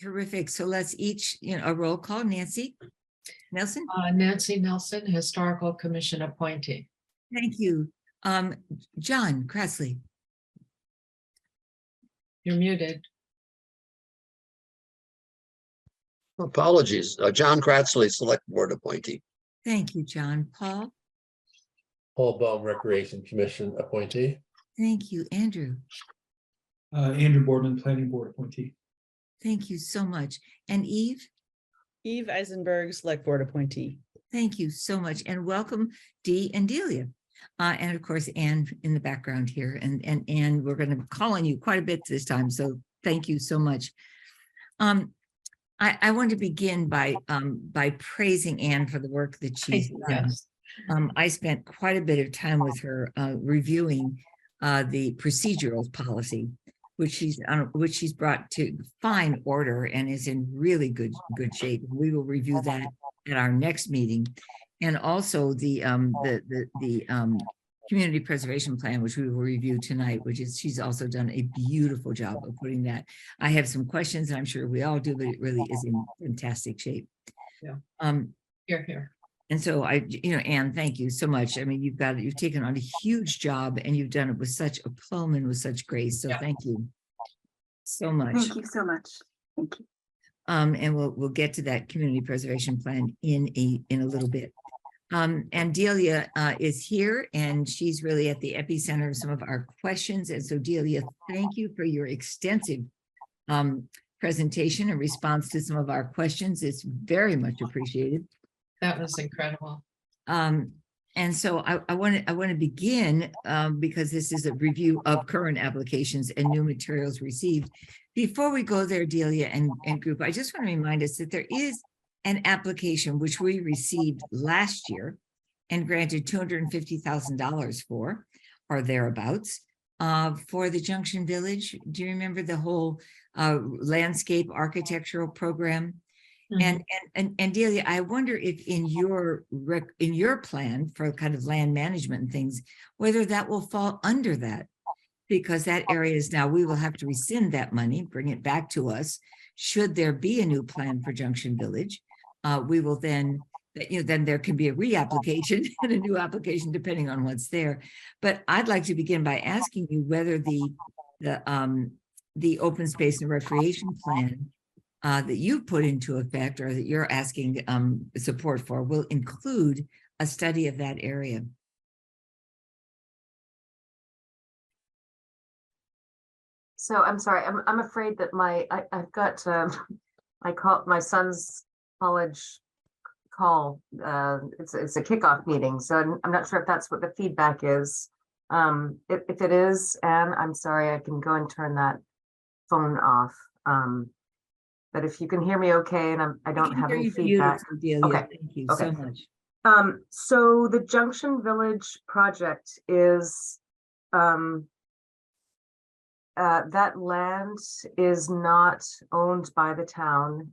Terrific. So let's each, a roll call. Nancy Nelson. Nancy Nelson, Historical Commission appointee. Thank you. John Cressley. You're muted. Apologies. John Cratsley, Select Board appointee. Thank you, John. Paul. Paul Baum, Recreation Commission appointee. Thank you, Andrew. Andrew Boardman, Planning Board appointee. Thank you so much. And Eve. Eve Eisenberg, Select Board appointee. Thank you so much. And welcome Dee and Delia. And of course, Anne in the background here. And Anne, we're going to call on you quite a bit this time. So thank you so much. I want to begin by praising Anne for the work that she's done. I spent quite a bit of time with her reviewing the procedural policy, which she's brought to fine order and is in really good shape. We will review that at our next meeting, and also the community preservation plan, which we will review tonight, she's also done a beautiful job of putting that. I have some questions, and I'm sure we all do, but it really is in fantastic shape. Yeah. Here. And so Anne, thank you so much. I mean, you've taken on a huge job, and you've done it with such aplomb and with such grace. So thank you so much. Thank you so much. Thank you. And we'll get to that community preservation plan in a little bit. And Delia is here, and she's really at the epicenter of some of our questions. And so Delia, thank you for your extensive presentation and response to some of our questions. It's very much appreciated. That was incredible. And so I want to begin because this is a review of current applications and new materials received. Before we go there, Delia and group, I just want to remind us that there is an application which we received last year and granted $250,000 for, or thereabouts, for the Junction Village. Do you remember the whole landscape architectural program? Mm-hmm. And Delia, I wonder if in your plan for kind of land management and things, whether that will fall under that, because that area is now, we will have to rescind that money, bring it back to us. Should there be a new plan for Junction Village, we will then there can be a reapplication and a new application depending on what's there. But I'd like to begin by asking you whether the open space and recreation plan that you put into effect, or that you're asking support for, will include a study of that area. So I'm sorry, I'm afraid that I've got my son's college call. It's a kickoff meeting, so I'm not sure if that's what the feedback is. If it is, Anne, I'm sorry, I can go and turn that phone off. But if you can hear me okay, and I don't have any feedback. Okay, thank you so much. So the Junction Village project is that land is not owned by the town.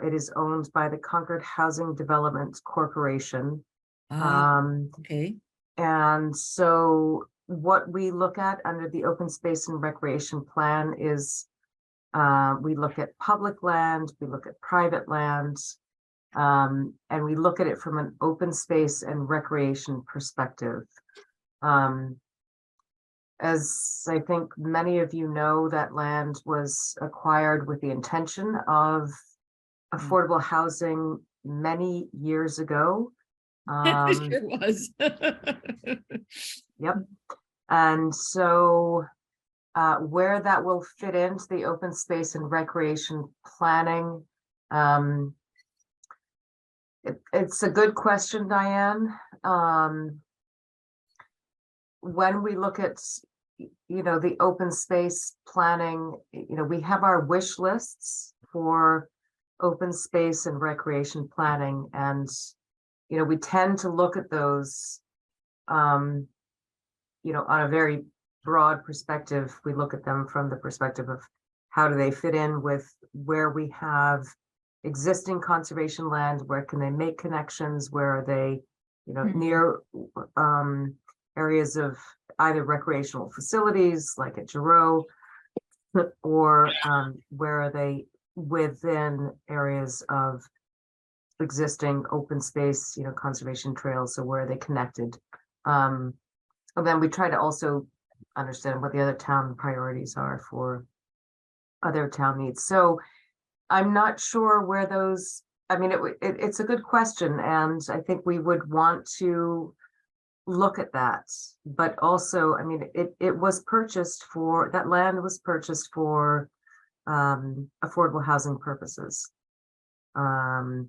It is owned by the Concord Housing Development Corporation. Okay. And so what we look at under the open space and recreation plan is we look at public land, we look at private land, and we look at it from an open space and recreation perspective. As I think many of you know, that land was acquired with the intention of affordable housing many years ago. It sure was. Yep. And so where that will fit into the open space and recreation planning, it's a good question, Diane. When we look at, the open space planning, we have our wish lists for open space and recreation planning. And, we tend to look at those, on a very broad perspective. We look at them from the perspective of how do they fit in with where we have existing conservation land, where can they make connections, where are they, near areas of either recreational facilities like at Giroux, or where are they within areas of existing open space, conservation trails, so where are they connected? And then we try to also understand what the other town priorities are for other town needs. So I'm not sure where those, I mean, it's a good question, and I think we would want to look at that. But also, I mean, it was purchased for, that land was purchased for affordable housing purposes. The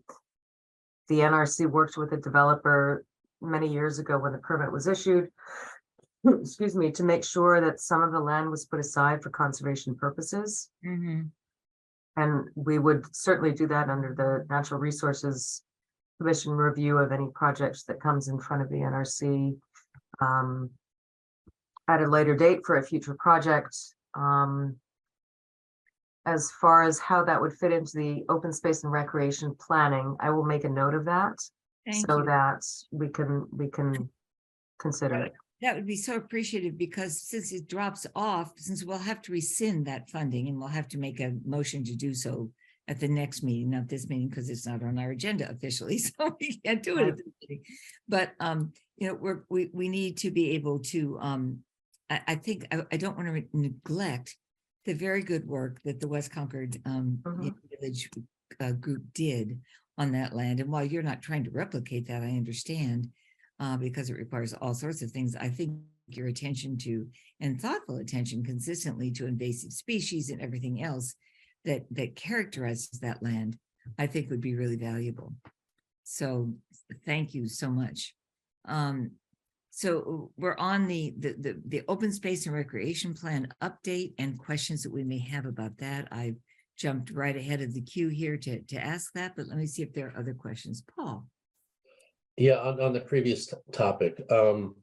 NRC worked with a developer many years ago when the permit was issued, excuse me, to make sure that some of the land was put aside for conservation purposes. Mhm. And we would certainly do that under the Natural Resources Commission review of any projects that comes in front of the NRC at a later date for a future project. As far as how that would fit into the open space and recreation planning, I will make a note of that Thank so you. that we can consider it. That would be so appreciative, because since it drops off, since we'll have to rescind that funding, and we'll have to make a motion to do so at the next meeting, not this meeting, because it's not on our agenda officially, so we can't do it Right. at this meeting. But we need to be able to I think I don't want to neglect the very good work that the West Concord Village group did on that land. And while you're not trying to replicate that, I understand, because it requires all sorts of things. I think your attention to, and thoughtful attention consistently to invasive species and everything else that characterizes that land, I think would be really valuable. So thank you so much. So we're on the open space and recreation plan update and questions that we may have about that. I've jumped right ahead of the queue here to ask that, but let me see if there are other questions. Paul. Yeah, on the previous topic. So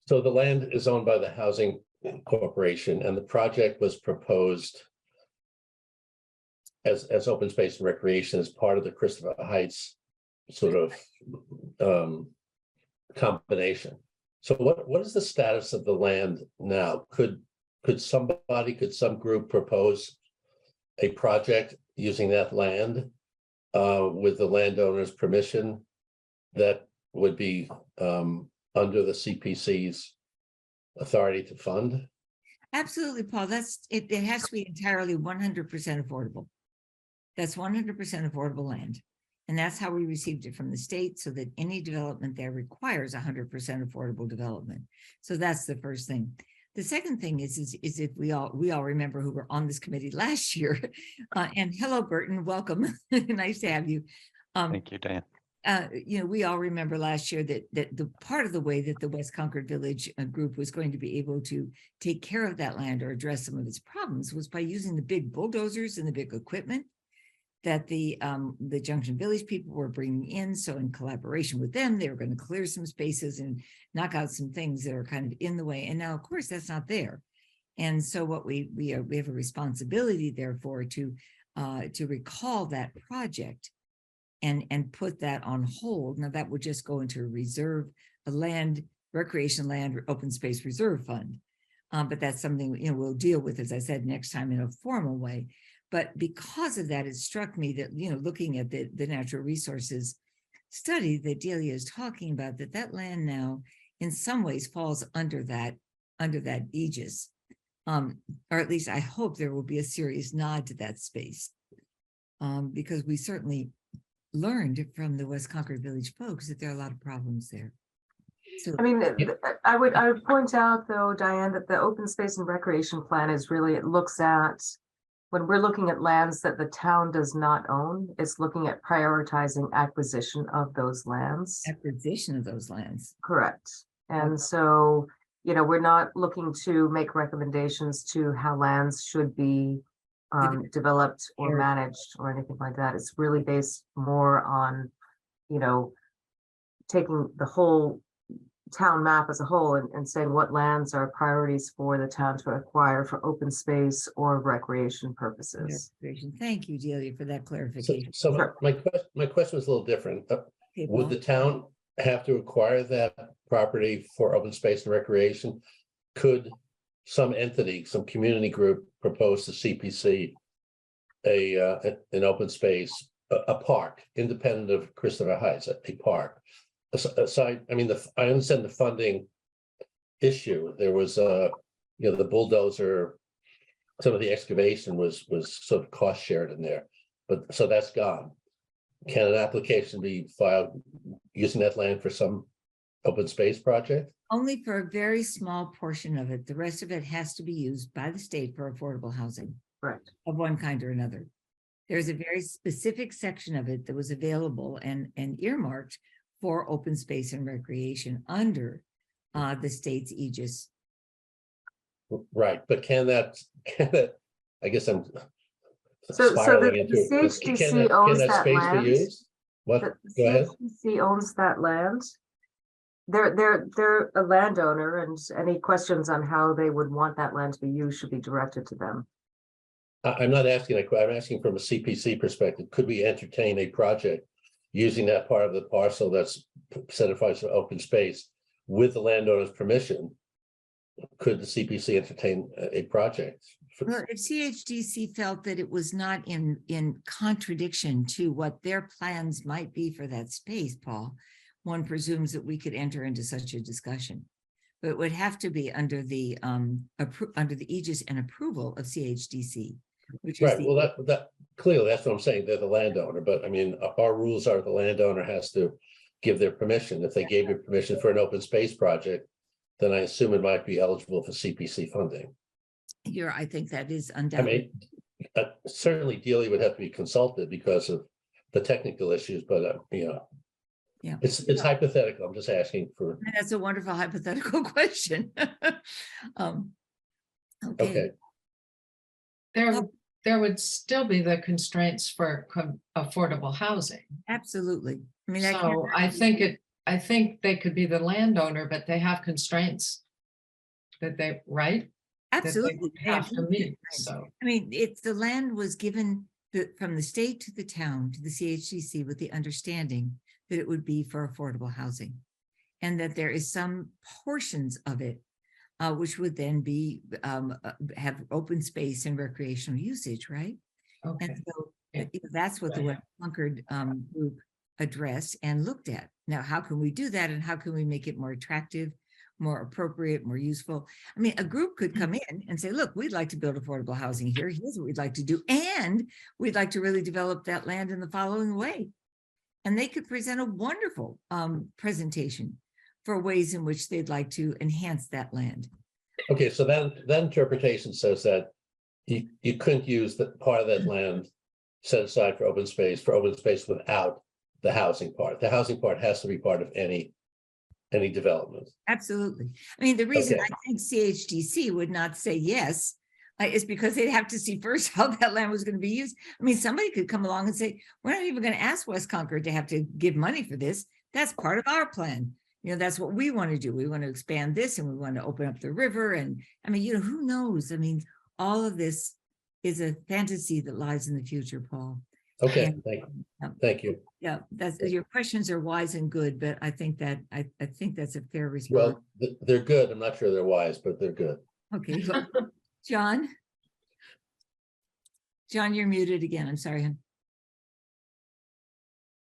the land is owned by the Housing Corporation, and the project was proposed as open space and recreation as part of the Christopher Heights sort of combination. So what is the status of the land now? Could some group propose a project using that land with the landowner's permission that would be under the CPC's authority to fund? Absolutely, Paul. It has to be entirely 100% affordable. That's 100% affordable land. And that's how we received it from the state, so that any development there requires 100% affordable development. So that's the first thing. The second thing is if we all remember who were on this committee last year. And hello, Burton, welcome. Nice to have you. Thank you, Diane. We all remember last year that the part of the way that the West Concord Village group was going to be able to take care of that land or address some of its problems was by using the big bulldozers and the big equipment that the Junction Village people were bringing in. So in collaboration with them, they were going to clear some spaces and knock out some things that are kind of in the way. And now, of course, that's not there. And so what we have a responsibility, therefore, to recall that project and put that on hold. Now that would just go into a recreation land open space reserve fund. But that's something we'll deal with, as I said, next time in a formal way. But because of that, it struck me that, looking at the natural resources study that Delia is talking about, that land now in some ways falls under that aegis. Or at least I hope there will be a serious nod to that space. Because we certainly learned from the West Concord Village folks that there are a lot of problems there. So, I mean, I would point out though, Diane, that the open space and recreation plan is really, it looks at, when we're looking at lands that the town does not own, it's looking at prioritizing acquisition of those lands. acquisition of those lands. Correct. And so, we're not looking to make recommendations to how lands should be developed or managed or anything like that. It's really based more on, taking the whole town map as a whole and saying what lands are priorities for the town to acquire for open space or recreation purposes. Thank you, Delia, for that So, clarification. my question was a little different. Okay, Would Paul? the town have to acquire that property for open space and recreation? Could some entity, some community group propose to CPC an open space, a park, independent of Christopher Heights, a park. Aside, I mean, I understand the funding issue. There was the bulldozer, some of the excavation was sort of cost shared in there, but so that's gone. Can an application be filed using that land for some open space project? Only for a very small portion of it. The rest of it has to be used by the state for affordable housing Right. of one kind or another. There's a very specific section of it that was available and earmarked for open space and recreation under the state's aegis. Right, but can that, I guess I'm So spiraling the into it. Can CHDC owns that space be land. used? What, The go ahead. CHDC owns that land. They're a landowner, and any questions on how they would want that land to be used should be directed to them. I'm not asking, I'm asking from a CPC perspective, could we entertain a project using that part of the parcel that's set aside for open space with the landowner's permission? Could the CPC entertain a project? Well, if CHDC felt that it was not in contradiction to what their plans might be for that space, Paul, one presumes that we could enter into such a discussion. But it would have to be under the aegis and approval of CHDC, which is Right, well, that clearly, that's what I'm saying, they're the landowner, but I mean, our rules are the landowner has to give their permission. If they gave you permission for an open space project, then I assume it might be eligible for CPC funding. I think that is I undoubtedly. mean, certainly Dealey would have to be consulted because of the technical issues, but Yeah. it's hypothetical. I'm just asking for, And that's a wonderful hypothetical question. Okay, There, there would still be the constraints for affordable housing. absolutely. I mean, that So can't- I think they could be the landowner, but they have constraints that they, right? That they absolutely. they have to huge meet, constraints. so. I mean, it's the land was given from the state to the town, to the CHCC with the understanding that it would be for affordable housing. And that there is some portions of it which would then be have open space and recreational usage, right? Okay, And so Yeah. that's what the Right. West Concord group addressed and looked at. Now, how can we do that and how can we make it more attractive, more appropriate, more useful? I mean, a group could come in and say, look, we'd like to build affordable housing here. Here's what we'd like to do. And we'd like to really develop that land in the following way. And they could present a wonderful presentation for ways in which they'd like to enhance that land. okay, so that interpretation says that you couldn't use the part of that land set aside for open space without the housing part. The housing part has to be part of any development. Absolutely. I mean, the reason Okay. I think CHDC would not say yes is because they'd have to see first how that land was going to be used. I mean, somebody could come along and say, we're not even going to ask West Concord to have to give money for this. That's part of our plan. You know, that's what we want to do. We want to expand this and we want to open up the river. And I mean, who knows? I mean, all of this is a fantasy that lies in the future, Paul. Okay, And- thank you. Yeah, that's your questions are wise and good, but I think that I think that's a fair response. Well, they're good. I'm not sure they're wise, but they're good. Okay, well, John? John, you're muted again. I'm sorry. hon.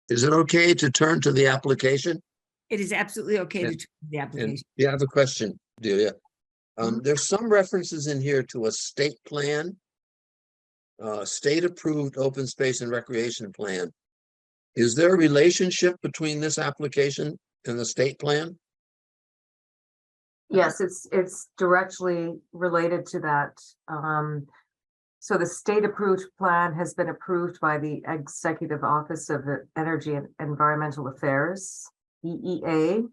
Is it okay to turn to the application? It is absolutely okay Yeah. to turn to the And application. you have a question, Delia. Mhm. There's some references in here to a state plan. State-approved open space and recreation plan. Is there a relationship between this application and the state plan? Yes, it's directly related to that. So the state-approved plan has been approved by the Executive Office of Energy and Environmental Affairs, EEA.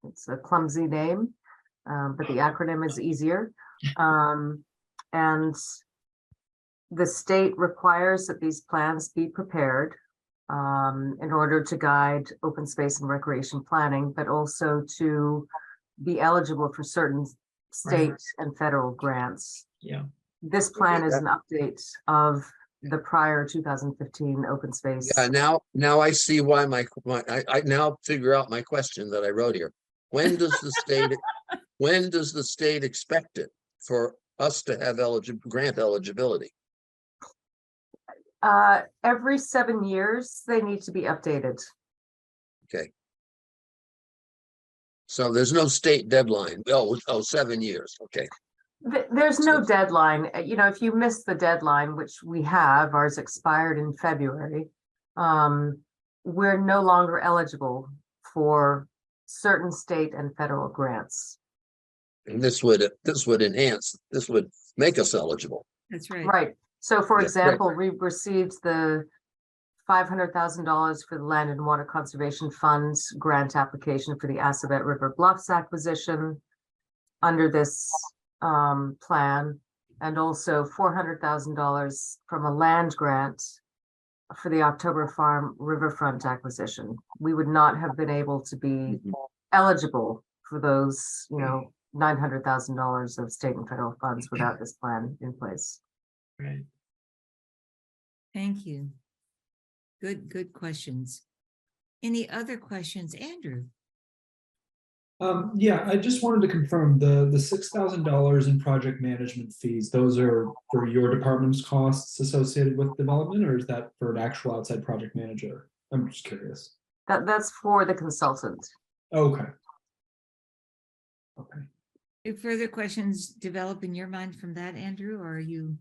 It's a clumsy name, but the acronym is easier. And the state requires that these plans be prepared in order to guide open space and recreation planning, but also to be eligible for certain state and federal grants. Yeah. This plan is an update of the prior 2015 open space. Yeah, now I see why I now figure out my question that I wrote here. When does the state expect it for us to have grant eligibility? Every 7 years, they need to be updated. So there's no state deadline. Oh, 7 years. Okay. There's no deadline. You know, if you miss the deadline, which we have, ours expired in February, we're no longer eligible for certain state and federal grants. And this would enhance, this would make us eligible. That's right. Right. So for Yeah, right. example, we received the $500,000 for the Land and Water Conservation Funds grant application for the Assabet River Bluffs acquisition under this plan, and also $400,000 from a land grant for the October Farm Riverfront acquisition. We would not have been able to be eligible for those, you know, $900,000 of state and federal funds without this plan in place. Right. Thank you. Good questions. Any other questions, Andrew? Yeah, I just wanted to confirm the $6,000 in project management fees, those are for your department's costs associated with development, or is that for an actual outside project manager? I'm just curious. That's for the consultant. Okay. Okay. Do further questions develop in your mind from that, Andrew, or are you?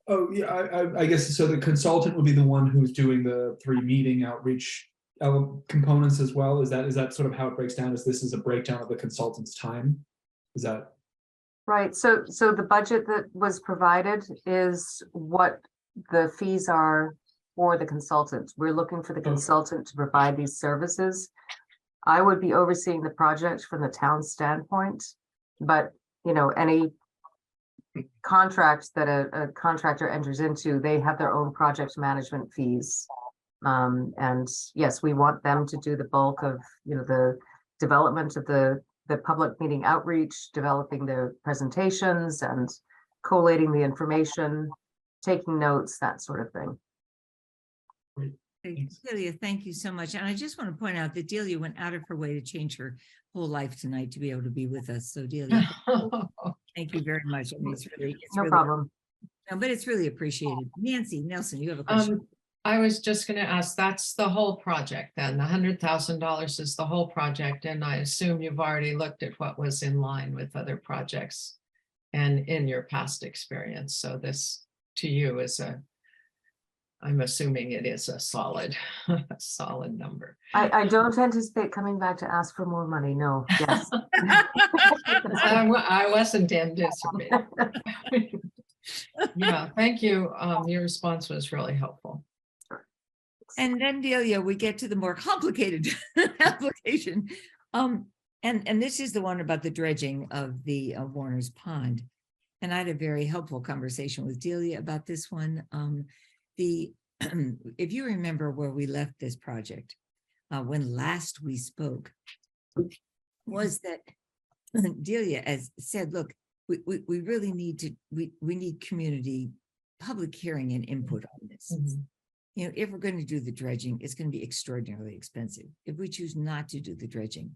Oh, yeah, I guess so. The consultant would be the one who's doing the 3 meeting outreach components as well. Is that sort of how it breaks down? This is a breakdown of the consultant's time? Is that? Right, so the budget that was provided is what the fees are for the consultant. We're looking for the consultant to provide these services. I would be overseeing the project from the town standpoint, but you know, any contracts that a contractor enters into, they have their own project management fees. And yes, we want them to do the bulk of, you know, the development of the public meeting outreach, developing the presentations and collating the information, taking notes, that sort of thing. Delia, thank you so much. And I just want to point out that Delia went out of her way to change her whole life tonight to be able to be with us. So Delia, thank you very much. I mean, it's No really, problem. no, but it's really appreciated. Nancy Nelson, you have a question. I was just gonna ask, that's the whole project then, the $100,000 is the whole project, and I assume you've already looked at what was in line with other projects and in your past experience, so this to you is I'm assuming it is a solid, solid number. I don't anticipate coming back to ask for more money, no, yes. I wasn't anticipating. Yeah, thank you. Your response was really helpful. And then Delia, we get to the more complicated application. And this is the one about the dredging of the Warner's Pond. And I had a very helpful conversation with Delia about this one. If you remember where we left this project, when last we spoke, was that Delia has said, look, we really need to, we need community public hearing and input on this. Mhm. You know, if we're going to do the dredging, it's going to be extraordinarily expensive. If we choose not to do the dredging,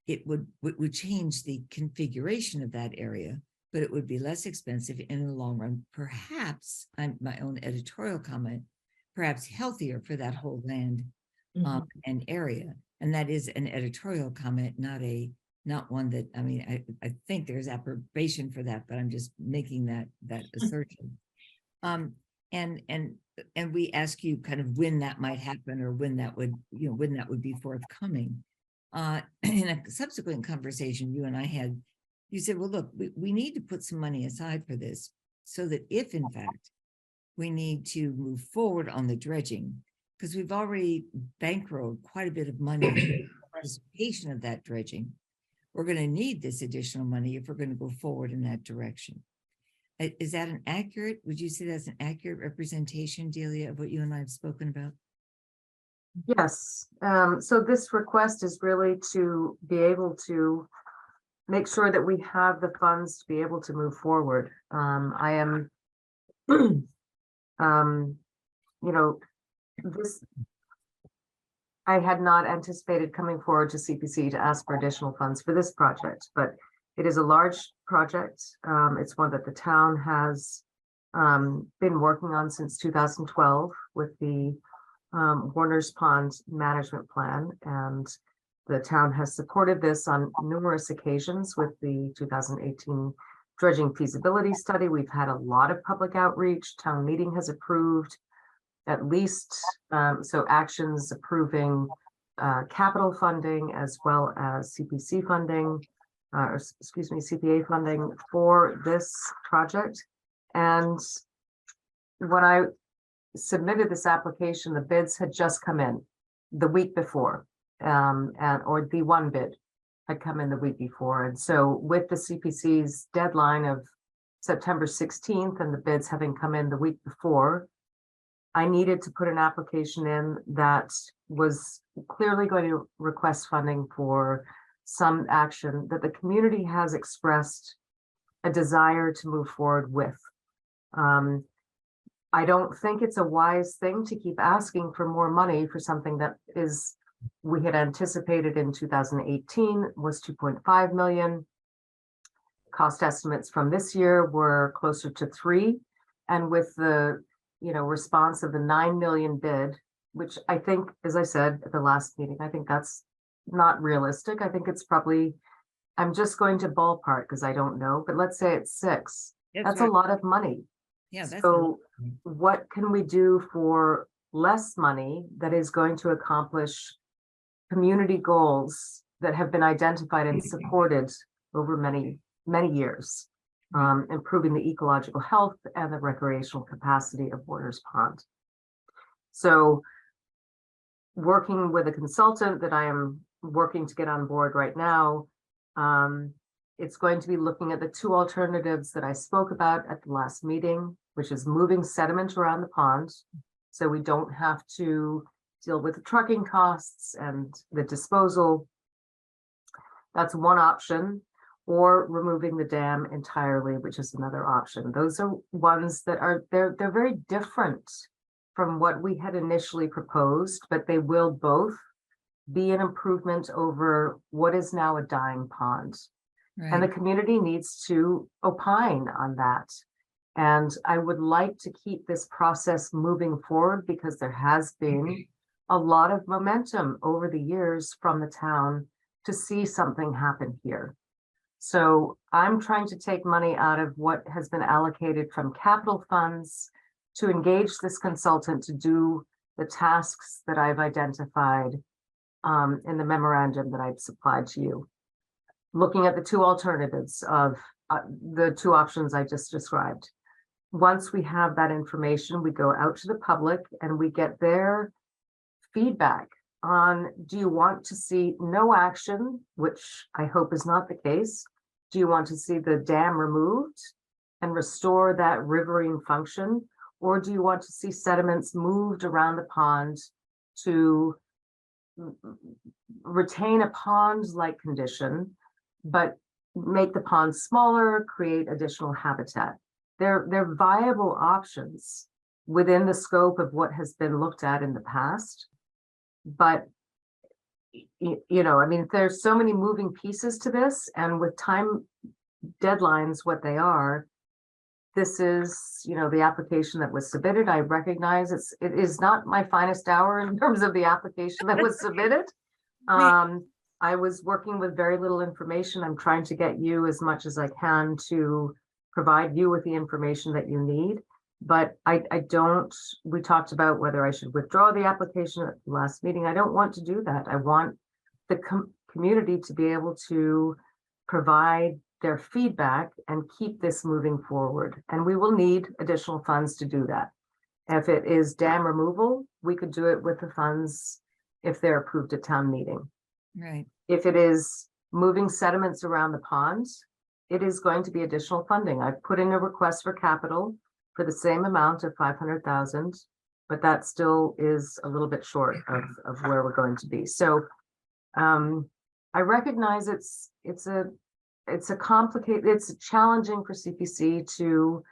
it would change the configuration of that area, but it would be less expensive in the long run. Perhaps, my own editorial comment, perhaps healthier for that whole land and area. And that is an editorial comment, not one that, I mean, I think there's approbation for that, but I'm just making that assertion. And we ask you kind of when that might happen, or when that would, you know, when that would be forthcoming. In a subsequent conversation you and I had, you said, well, look, we need to put some money aside for this, so that if in fact we need to move forward on the dredging, because we've already bankrolled quite a bit of money in participation of that dredging, we're going to need this additional money if we're going to go forward in that direction. Is that an accurate, would you say that's an accurate representation, Delia, of what you and I have spoken about? Yes, so this request is really to be able to make sure that we have the funds to be able to move forward. I am, you know, I had not anticipated coming forward to CPC to ask for additional funds for this project, but it is a large project. It's one that the town has been working on since 2012 with the Warner's Pond Management Plan, and the town has supported this on numerous occasions with the 2018 dredging feasibility study. We've had a lot of public outreach. Town meeting has approved at least, so actions approving capital funding as well as CPC funding, excuse me, CPA funding for this project. And when I submitted this application, the bids had just come in the week before, or the one bid had come in the week before. And so with the CPC's deadline of September 16th and the bids having come in the week before, I needed to put an application in that was clearly going to request funding for some action that the community has expressed a desire to move forward with. I don't think it's a wise thing to keep asking for more money for something that is, we had anticipated in 2018 was 2.5 million. Cost estimates from this year were closer to 3. And with the, response of the 9 million bid, which I think, as I said at the last meeting, I think that's not realistic. I think it's probably, I'm just going to ballpark because I don't know, but let's say it's 6. That's a lot of money. Yeah, that's. So what can we do for less money that is going to accomplish community goals that have been identified and supported over many, many years, improving the ecological health and the recreational capacity of Warner's Pond? So working with a consultant that I am working to get on board right now, it's going to be looking at the 2 alternatives that I spoke about at the last meeting, which is moving sediment around the pond, so we don't have to deal with the trucking costs and the disposal. That's one option, or removing the dam entirely, which is another option. Those are ones that are, they're very different from what we had initially proposed, but they will both be an improvement over what is now a dying pond. And the community needs to opine on that. And I would like to keep this process moving forward because there has been a lot of momentum over the years from the town to see something happen here. So I'm trying to take money out of what has been allocated from capital funds to engage this consultant to do the tasks that I've identified in the memorandum that I've supplied to you. Looking at the 2 alternatives of the 2 options I just described. Once we have that information, we go out to the public and we get their feedback on, do you want to see no action, which I hope is not the case? Do you want to see the dam removed and restore that riverine function? Or do you want to see sediments moved around the pond to retain a pond-like condition, but make the pond smaller, create additional habitat? They're viable options within the scope of what has been looked at in the past. But, I mean, there's so many moving pieces to this, and with time deadlines, what they are, this is, the application that was submitted. I recognize it is not my finest hour in terms of the application that was submitted. I was working with very little information. I'm trying to get you as much as I can to provide you with the information that you need. But I don't, we talked about whether I should withdraw the application at the last meeting. I don't want to do that. I want the community to be able to provide their feedback and keep this moving forward. And we will need additional funds to do that. If it is dam removal, we could do it with the funds if they're approved at town meeting. Right. If it is moving sediments around the ponds, it is going to be additional funding. I've put in a request for capital for the same amount of 500,000, but that still is a little bit short of where we're going to be. So I recognize it's challenging for CPC to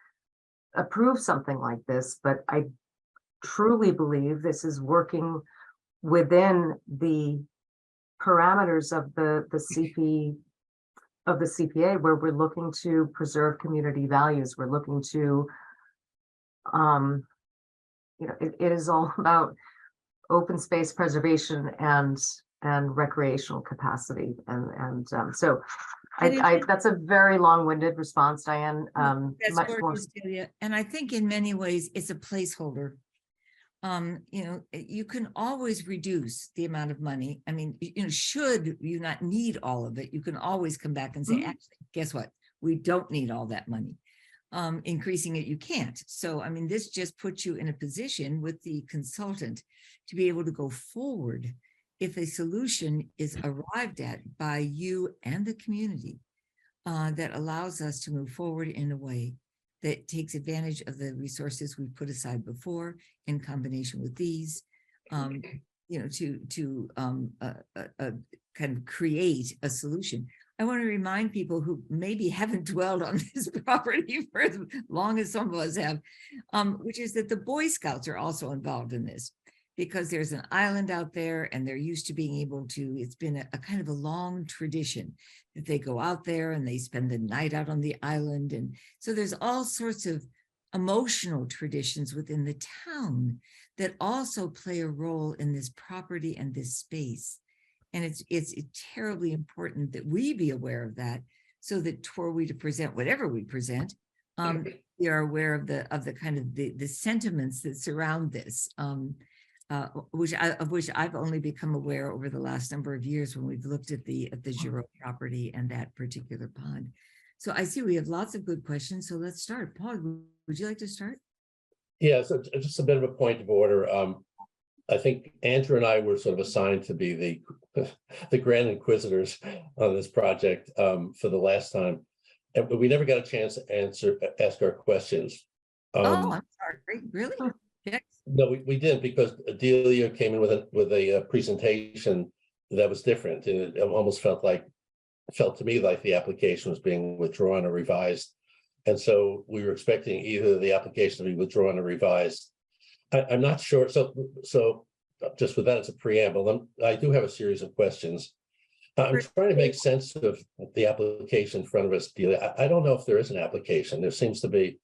approve something like this, but I truly believe this is working within the parameters of the CPA, where we're looking to preserve community values. We're looking to it is all about open space preservation and recreational capacity. So that's a very long-winded response, Diane. That's Much more. gorgeous, Delia. And I think in many ways, it's a placeholder. You can always reduce the amount of money. I mean, should you not need all of it, you can always come back and say, actually, guess what? We don't need all that money. Increasing it, you can't. So, I mean, this just puts you in a position with the consultant to be able to go forward if a solution is arrived at by you and the community that allows us to move forward in a way that takes advantage of the resources we put aside before in combination with these, to kind of create a solution. I want to remind people who maybe haven't dwelled on this property for as long as some of us have, which is that the Boy Scouts are also involved in this, because there's an island out there and they're used to being able to, it's been a kind of a long tradition that they go out there and they spend the night out on the island. And so there's all sorts of emotional traditions within the town that also play a role in this property and this space. And it's terribly important that we be aware of that, so that were we to present whatever we present, we are aware of the kind of the sentiments that surround this, of which I've only become aware over the last number of years when we've looked at the Giraud property and that particular pond. So I see we have lots of good questions. So let's start. Paul, would you like to start? Yeah, so just a bit of a point of order. I think Andrew and I were sort of assigned to be the grand inquisitors on this project for the last time, and we never got a chance to ask our questions. Oh, I'm sorry. Really? Yes. No, we didn't, because Delia came in with a presentation that was different, and it almost felt to me like the application was being withdrawn or revised, and so we were expecting either the application to be withdrawn or revised. I'm not sure. So just with that as a preamble, I do have a series of questions. I'm trying to make sense of the application in front of us, Delia. I don't know if there is an application. There seems to be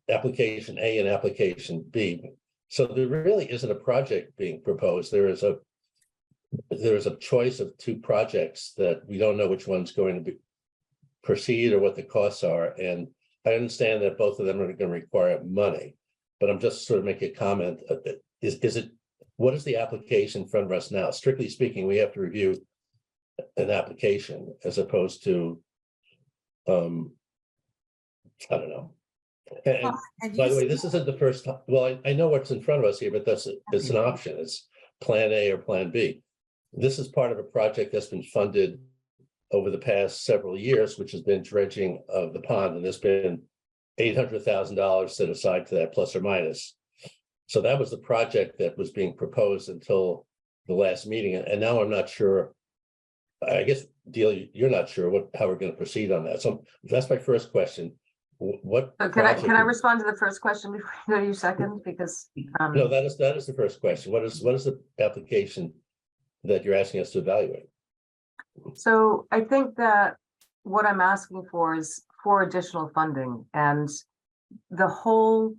application A and application B. So there really isn't a project being proposed. There is a choice of two projects that we don't know which one's going to proceed or what the costs are. And I understand that both of them are going to require money, but I'm just sort of making a comment. What is the application in front of us now? Strictly speaking, we have to review an application as opposed to, I don't know. And by the way, this isn't the first time. Well, I know what's in front of us here, but it's an option. It's plan A or plan B. This is part of a project that's been funded over the past several years, which has been dredging of the pond, and there's been $800,000 set aside to that, plus or minus. So that was the project that was being proposed until the last meeting, and now I'm not sure. I guess, Delia, you're not sure how we're going to proceed on that. So that's my first question. Can I respond to the first question before you go to your second? Because no, that is the first question. What is the application that you're asking us to evaluate? So I think that what I'm asking for is for additional funding, and the whole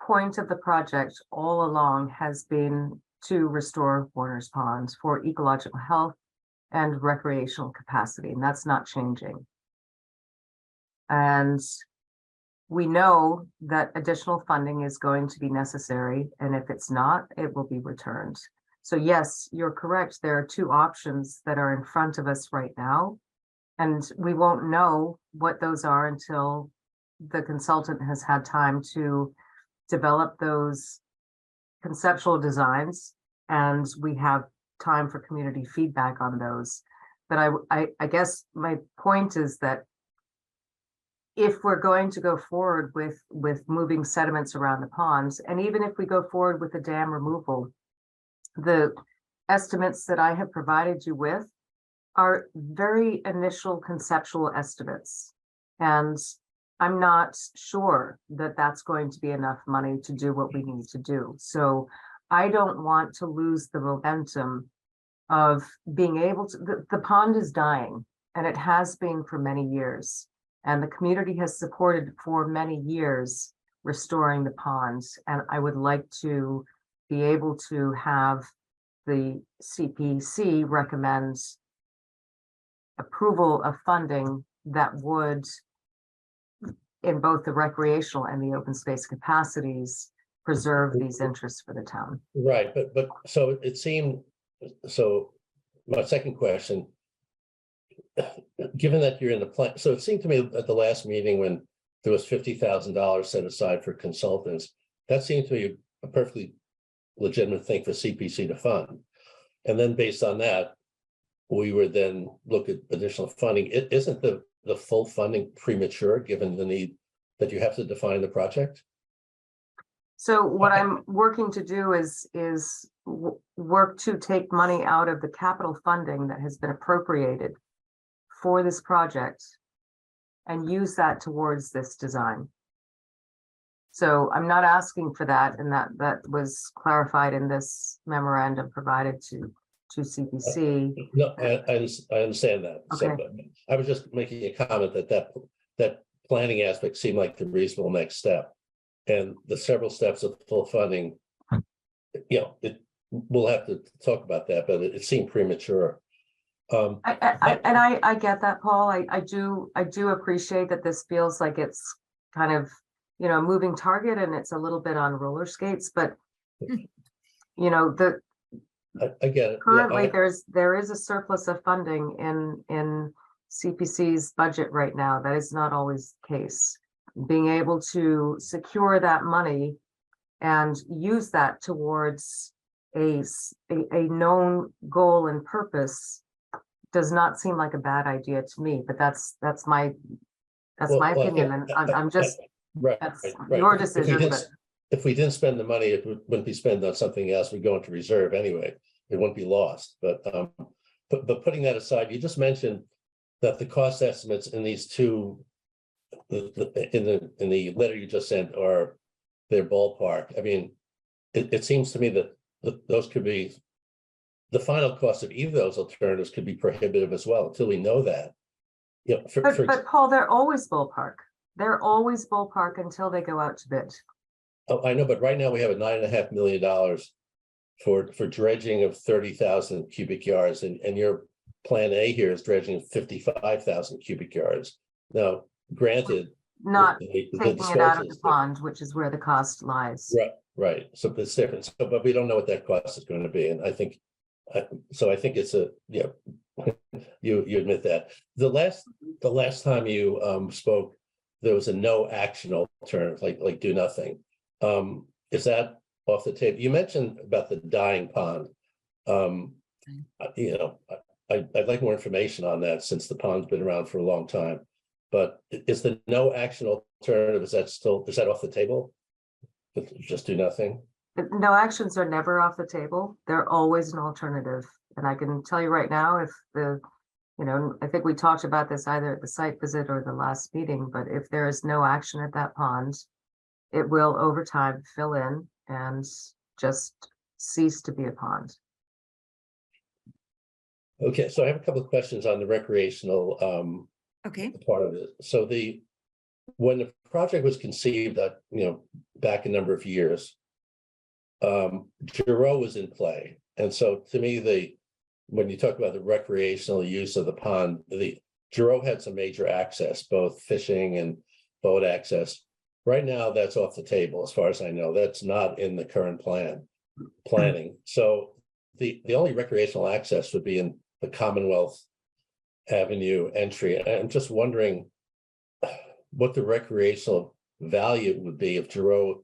point of the project all along has been to restore Warner's Pond for ecological health and recreational capacity, and that's not changing. And we know that additional funding is going to be necessary, and if it's not, it will be returned. So yes, you're correct. There are two options that are in front of us right now, and we won't know what those are until the consultant has had time to develop those conceptual designs, and we have time for community feedback on those. But I guess my point is that if we're going to go forward with moving sediments around the ponds, and even if we go forward with the dam removal, the estimates that I have provided you with are very initial conceptual estimates. And I'm not sure that that's going to be enough money to do what we need to do. So I don't want to lose the momentum of being able to, the pond is dying, and it has been for many years. And the community has supported for many years restoring the ponds. And I would like to be able to have the CPC recommend approval of funding that would, in both the recreational and the open space capacities, preserve these interests for the town. Right, but so it seemed, so my second question, given that you're in the plan, so it seemed to me at the last meeting when there was $50,000 set aside for consultants, that seemed to me a perfectly legitimate thing for CPC to fund. And then based on that, we would then look at additional funding. Isn't the full funding premature, given the need that you have to define the project? So what I'm working to do is work to take money out of the capital funding that has been appropriated for this project and use that towards this design. So I'm not asking for that, and that was clarified in this memorandum provided to CPC. No, I understand that. So, Okay. but I was just making a comment that planning aspect seemed like the reasonable next step. And the several steps of full funding, we'll have to talk about that, but it seemed premature. I get that, Paul. I do appreciate that this feels like it's kind of, a moving target and it's a little bit on roller skates, but I get it. currently there is a surplus of funding in CPC's budget right now. That is not always the case. Being able to secure that money and use that towards a known goal and purpose does not seem like a bad idea to me, but that's my opinion, and I'm just, Right, that's right. your If we decision, didn't- but If we didn't spend the money, it wouldn't be spent on something else. We'd go into reserve anyway. It wouldn't be lost. But putting that aside, you just mentioned that the cost estimates in these two, in the letter you just sent are their ballpark. I mean, it seems to me that those could be, the final cost of either of those alternatives could be prohibitive as well until we know that. but Paul, they're always ballpark. They're always ballpark until they go out to bid. Oh, I know, but right now we have a $9.5 million for dredging of 30,000 cubic yards, and your plan A here is dredging of 55,000 cubic yards. Now, granted, Not the taking it out disposal of the is different. pond, which is where the cost lies. Right. So it's different. So, but we don't know what that cost is going to be, and I think, so I think it's you admit that. The last time you spoke, there was a no action alternative, like do nothing. Is that off the table? You mentioned about the dying pond. I'd like more information on that since the pond's been around for a long time. But is the no action alternative, is that off the table? Just do nothing? No actions are never off the table. They're always an alternative. And I can tell you right now, if I think we talked about this either at the site visit or the last meeting, but if there is no action at that pond, it will over time fill in and just cease to be a pond. Okay, so I have a couple of questions on the recreational Okay, part of it. So when the project was conceived, back a number of years, Giroux was in play. And so to me, when you talk about the recreational use of the pond, the Giroux had some major access, both fishing and boat access. Right now, that's off the table, as far as I know. That's not in the current planning. So the only recreational access would be in the Commonwealth Avenue entry. I'm just wondering what the recreational value would be if Giroux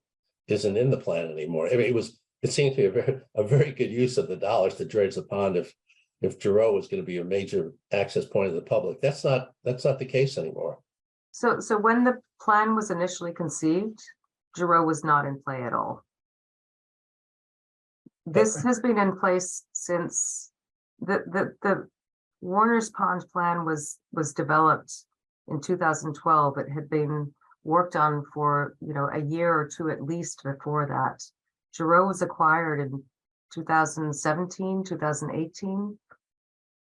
isn't in the plan anymore. I mean, it seems to be a very good use of the dollars to dredge the pond if Giroux was going to be a major access point of the public. That's not the case anymore. So when the plan was initially conceived, Giroux was not in play at all. This has been in place since the Warner's Pond plan was developed in 2012. It had been worked on for a year or two at least before that. Giroux was acquired in 2017, 2018.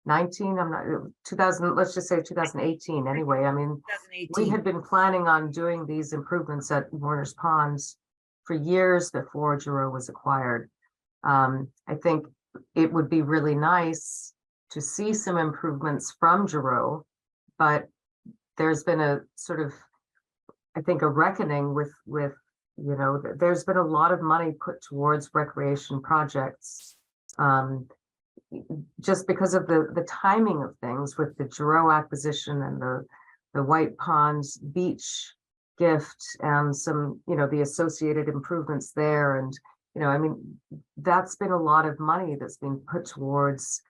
19, I'm not, 2000, let's just say 2018 anyway. I mean, we 2018. had been planning on doing these improvements at Warner's Ponds for years before Giroux was acquired. I think it would be really nice to see some improvements from Giroux, but there's been a sort of, I think, a reckoning with, you know, there's been a lot of money put towards recreation projects. Just because of the timing of things with the Giroux acquisition and the White Ponds Beach gift and some, you know, the associated improvements there. And, you know, I mean, that's been a lot of money that's been put towards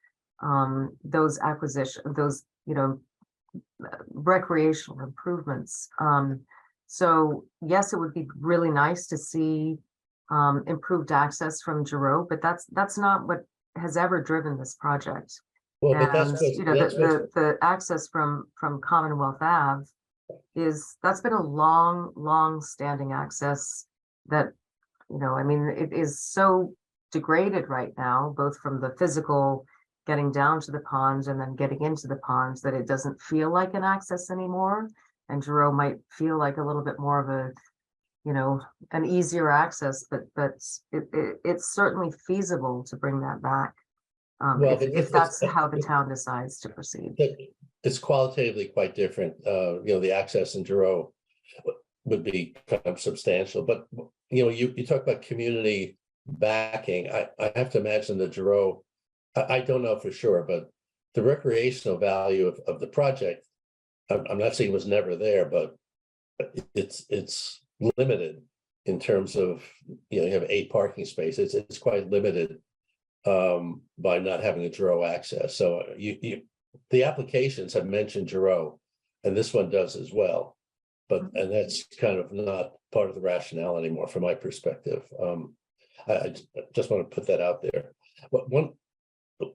those those, you know, recreational improvements. So yes, it would be really nice to see improved access from Giroux, but that's not what has ever driven this project. Well, but And, you know, the access from Commonwealth Ave that's been a long standing access that, you know, I mean, it is so degraded right now, both from the physical getting down to the ponds and then getting into the ponds, that it doesn't feel like an access anymore. And Giroux might feel like a little bit more of a, you know, an easier access, but it's certainly feasible to bring that back. Well, If that's how the town decides to proceed. It's qualitatively quite different. You know, the access in Giroux would be kind of substantial, but you know, you talk about community backing. I have to imagine that Giroux, I don't know for sure, but the recreational value of the project, I'm not saying it was never there, but it's limited in terms of, you know, you have 8 parking spaces. It's quite limited by not having a Giroux access. So the applications have mentioned Giroux, and this one does as well. And that's kind of not part of the rationale anymore from my perspective. I just want to put that out there. But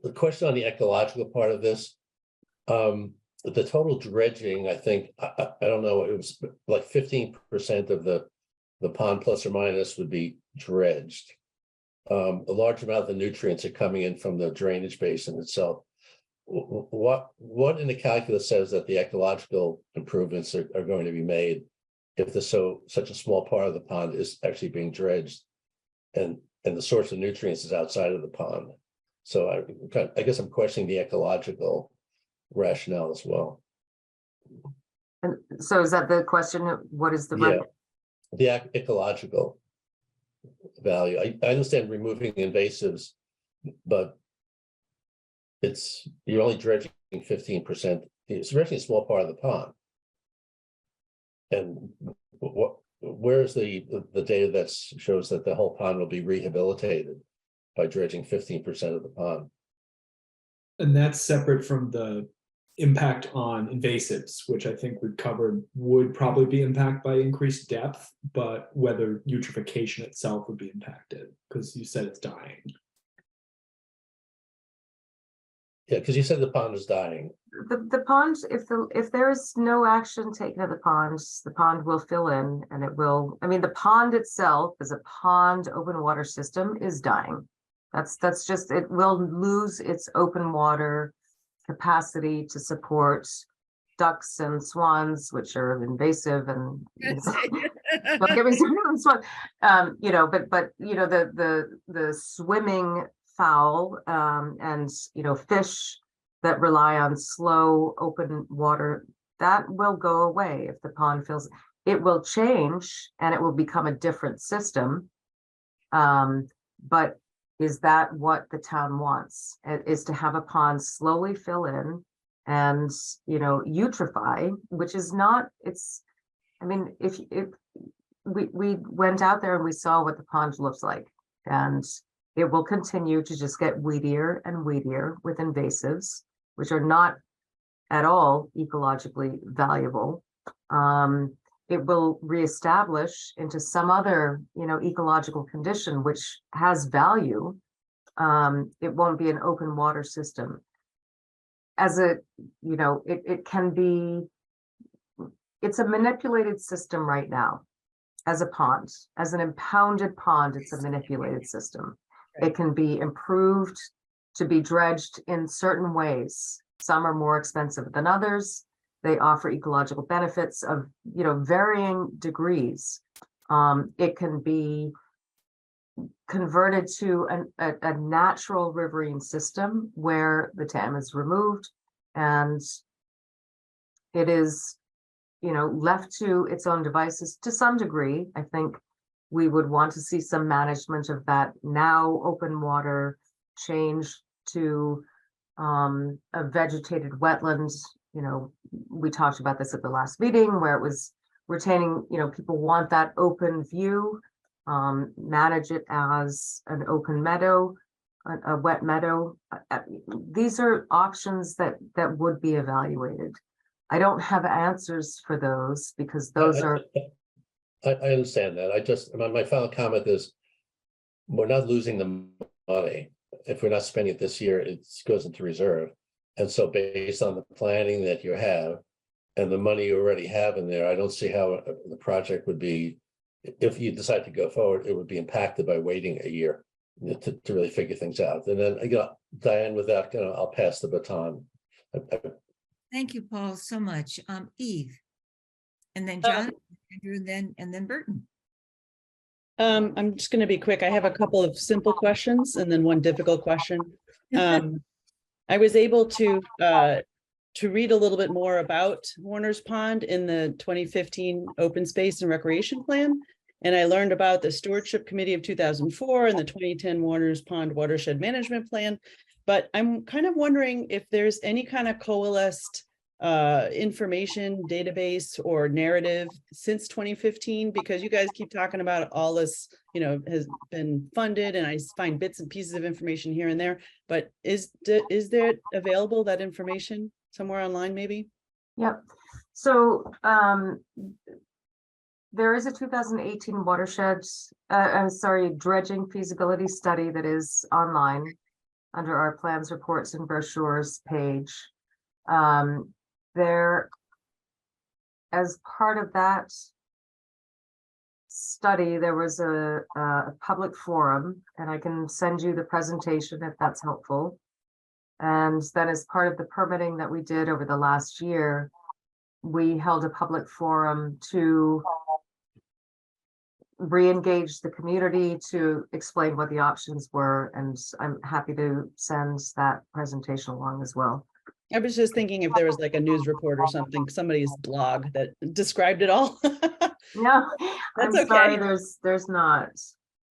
the question on the ecological part of this, the total dredging, I think, I don't know, it was like 15% of the pond plus or minus would be dredged. A large amount of the nutrients are coming in from the drainage basin itself. What in the calculus says that the ecological improvements are going to be made if such a small part of the pond is actually being dredged and the source of nutrients is outside of the pond? So I guess I'm questioning the ecological rationale as well. And so is that the question? What is the Ecological value? I understand removing invasives, but you're only dredging 15%. It's dredging a small part of the pond. And where's the data that shows that the whole pond will be rehabilitated by dredging 15% of the pond? And that's separate from the impact on invasives, which I think we've covered would probably be impacted by increased depth, but whether eutrophication itself would be impacted, because you said it's dying. Yeah, because you said the pond is dying. The pond, if there is no action taken of the pond will fill in, and it will, I mean, the pond itself as a pond open water system is dying. That's just, it will lose its open water capacity to support ducks and swans, which are invasive, and don't get me started on swan. You know, but you know, the swimming fowl and, you know, fish that rely on slow open water, that will go away if the pond fills. It will change and it will become a different system. But is that what the town wants? Is to have a pond slowly fill in and, you know, eutrophy, which is not, it's, I mean, if we went out there and we saw what the pond looks like, and it will continue to just get weedier and weedier with invasives, which are not at all ecologically valuable. It will reestablish into some other, you know, ecological condition, which has value. It won't be an open water system. As a, you know, it can be, it's a manipulated system right now as a pond, as an impounded pond, it's a manipulated system. It can be improved to be dredged in certain ways. Some are more expensive than others. They offer ecological benefits of, varying degrees. It can be converted to a natural riverine system where the dam is removed and it is, left to its own devices to some degree. I think we would want to see some management of that now open water change to a vegetated wetland. We talked about this at the last meeting where it was retaining, people want that open view, manage it as an open meadow, a wet meadow. These are options that would be evaluated. I don't have answers for those because those are. I understand that. My final comment is, we're not losing the money. If we're not spending it this year, it goes into reserve. And so based on the planning that you have and the money you already have in there, I don't see how the project would be, if you decide to go forward, it would be impacted by waiting a year to really figure things out. And then, Diane, with that, I'll pass the baton. Thank you, Paul, so much. Eve. And then John, Andrew, and then Burton. I'm just going to be quick. I have a couple of simple questions and then one difficult question. I was able to read a little bit more about Warner's Pond in the 2015 Open Space and Recreation Plan. And I learned about the Stewardship Committee of 2004 and the 2010 Warner's Pond Watershed Management Plan. But I'm kind of wondering if there's any kind of coalesced information database or narrative since 2015, because you guys keep talking about all this, has been funded, and I find bits and pieces of information here and there. But is there available, that information somewhere online, maybe? Yep. So there is a 2018 dredging feasibility study that is online under our plans, reports, and brochures page. There, as part of that study, there was a public forum, and I can send you the presentation if that's helpful. And then as part of the permitting that we did over the last year, we held a public forum to re-engage the community to explain what the options were. And I'm happy to send that presentation along as well. I was just thinking if there was like a news report or something, somebody's blog that described it all. No, That's I'm sorry, okay. there's not.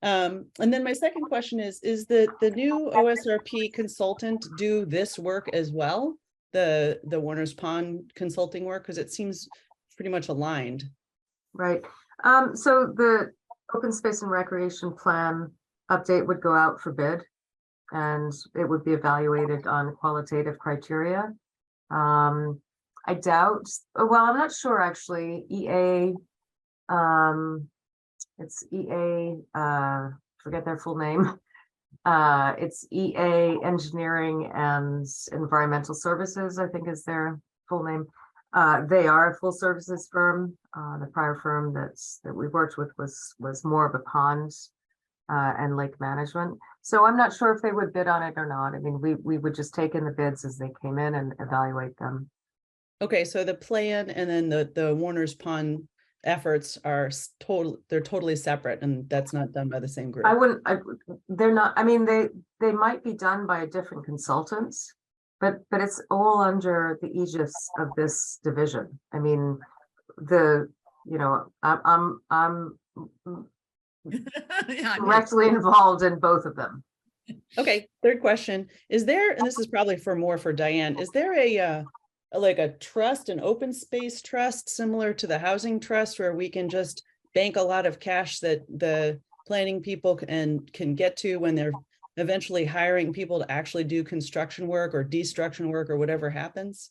And then my second question is the new OSRP consultant do this work as well? The Warner's Pond consulting work, because it seems pretty much aligned. Right. So the open space and recreation plan update would go out for bid, and it would be evaluated on qualitative criteria. I doubt, well, I'm not sure actually, it's EA, forget their full name. It's EA Engineering and Environmental Services, I think is their full name. They are a full services firm. The prior firm that we worked with was more of a pond and lake management. So I'm not sure if they would bid on it or not. I mean, we would just take in the bids as they came in and evaluate them. Okay, so the plan and then the Warner's Pond efforts are they're totally separate, and that's not done by the same group. They're not, I mean, they might be done by a different consultant, but it's all under the aegis of this division. I mean, I'm directly involved in both of them. Okay, third question. Is there, and this is probably more for Diane, is there like a trust, an open space trust similar to the housing trust, where we can just bank a lot of cash that the planning people can get to when they're eventually hiring people to actually do construction work or destruction work or whatever happens?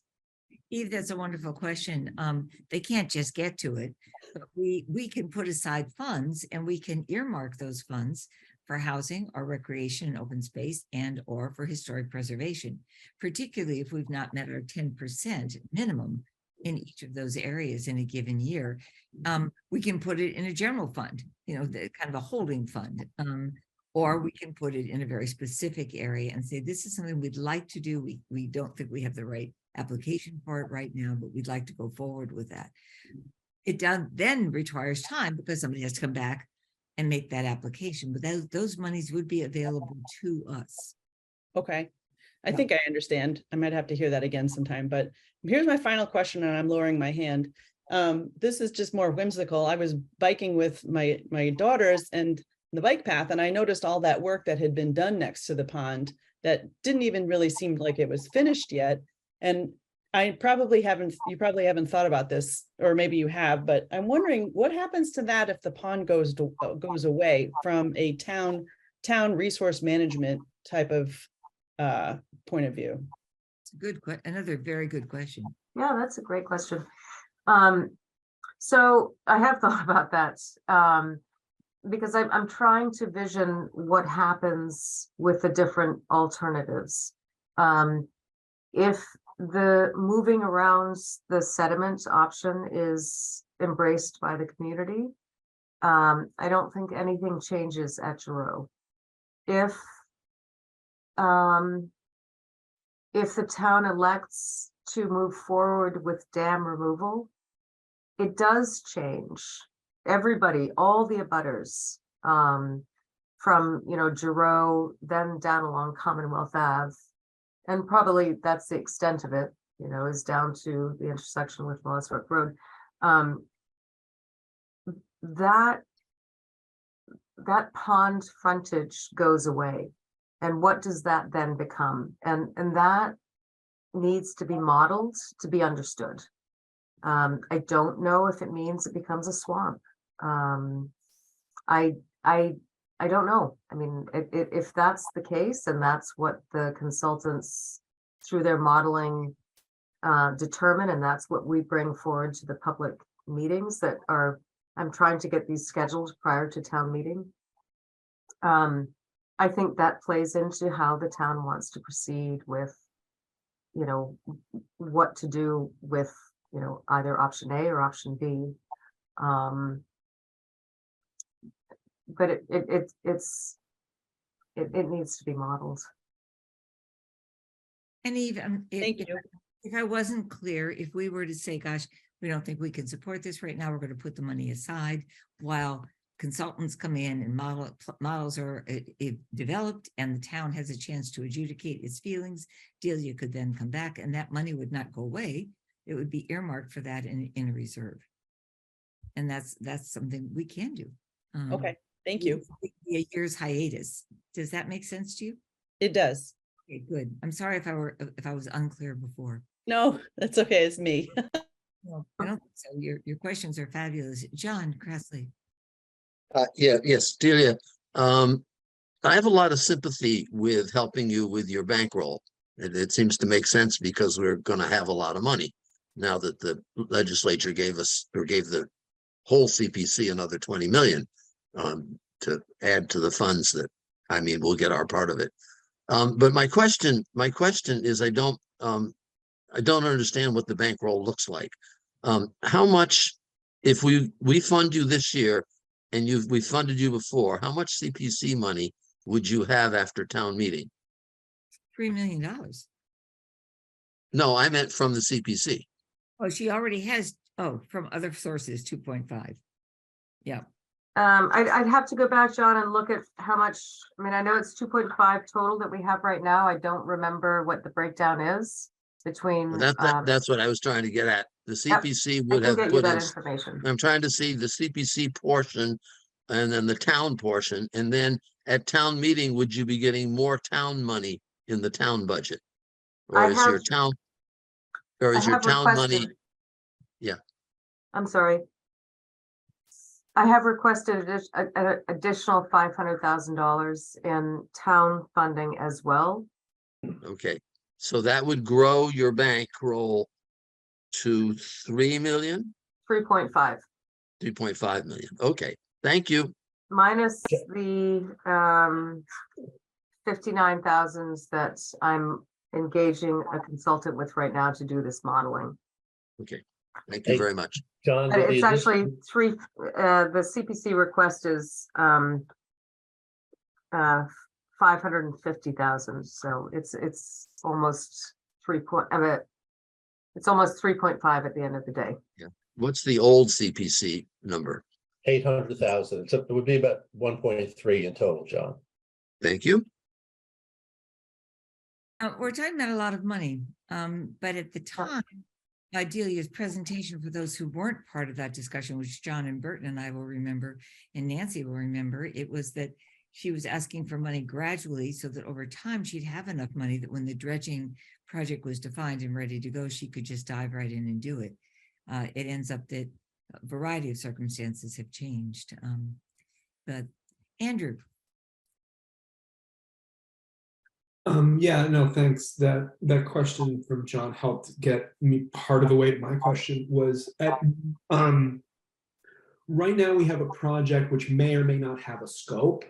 Eve, that's a wonderful question. They can't just get to it, but we can put aside funds and we can earmark those funds for housing or recreation and open space and or for historic preservation, particularly if we've not met our 10% minimum in each of those areas in a given year. We can put it in a general fund, the kind of a holding fund, Or we can put it in a very specific area and say, this is something we'd like to do. We don't think we have the right application for it right now, but we'd like to go forward with that. It then requires time because somebody has to come back and make that application, but those monies would be available to us. Okay. I Yeah. think I understand. I might have to hear that again sometime, but here's my final question and I'm lowering my hand. This is just more whimsical. I was biking with my daughters and the bike path, and I noticed all that work that had been done next to the pond that didn't even really seem like it was finished yet. And you probably haven't thought about this, or maybe you have, but I'm wondering what happens to that if the pond goes away from a town resource management type of point of view. It's a good another very good question. Yeah, that's a great question. So I have thought about that. Because I'm trying to vision what happens with the different alternatives. If the moving around the sediment option is embraced by the community, I don't think anything changes at Giroux. If the town elects to move forward with dam removal, it does change. Everybody, all the abutters, from, Giroux, then down along Commonwealth Ave. And probably that's the extent of it, is down to the intersection with Moss Brook Road. That pond frontage goes away. And what does that then become? And that needs to be modeled to be understood. I don't know if it means it becomes a swamp. I don't know. I mean, if that's the case, and that's what the consultants through their modeling determine, and that's what we bring forward to the public meetings I'm trying to get these scheduled prior to town meeting. I think that plays into how the town wants to proceed with, what to do with, either option A or option B. But it needs to be modeled. And even Thank you. if I wasn't clear, if we were to say, gosh, we don't think we can support this right now, we're going to put the money aside while consultants come in and models are developed and the town has a chance to adjudicate its feelings, Delia could then come back and that money would not go away. It would be earmarked for that in a reserve. And that's something we can do. Okay, thank you. A year's hiatus. Does that make sense to you? It does. Okay, good. I'm sorry if I was unclear before. No, that's okay. It's me. Well, I don't think so. Your questions are fabulous. John Cressley. Yes, Delia. I have a lot of sympathy with helping you with your bankroll. It seems to make sense because we're going to have a lot of money now that the legislature gave the whole CPC another 20 million to add to the funds that, we'll get our part of it. But my question is, I don't understand what the bankroll looks like. How much, if we fund you this year and we funded you before, how much CPC money would you have after town meeting? $3 million. No, I meant from the CPC. Oh, she already has, from other sources, 2.5. Yeah. I'd have to go back, John, and look at how much, I know it's 2.5 total that we have right now. I don't remember what the breakdown is between. That's what I was trying to get at. The CPC would I have can get you put that in, information. I'm trying to see the CPC portion and then the town portion. And then at town meeting, would you be getting more town money in the town budget? Or is your town money? Yeah. I'm sorry. I have requested an additional $500,000 in town funding as well. Okay, so that would grow your bankroll to 3 million? 3.5. 3.5 million. Okay, thank you. Minus the 59,000 that I'm engaging a consultant with right now to do this modeling. Okay, thank you very much. John, But it's actually the CPC request is 550,000, so it's almost it's almost 3.5 at the end of the day. What's the old CPC number? 800,000, so it would be about 1.3 in total, John. Thank you. We're talking about a lot of money, but at the time, Delia's presentation, for those who weren't part of that discussion, which John and Burton and I will remember, and Nancy will remember, it was that she was asking for money gradually so that over time she'd have enough money that when the dredging project was defined and ready to go, she could just dive right in and do it. It ends up that a variety of circumstances have changed. But Andrew. Yeah, no, thanks. That question from John helped get me part of the way to my question. Was at right now we have a project which may or may not have a scope,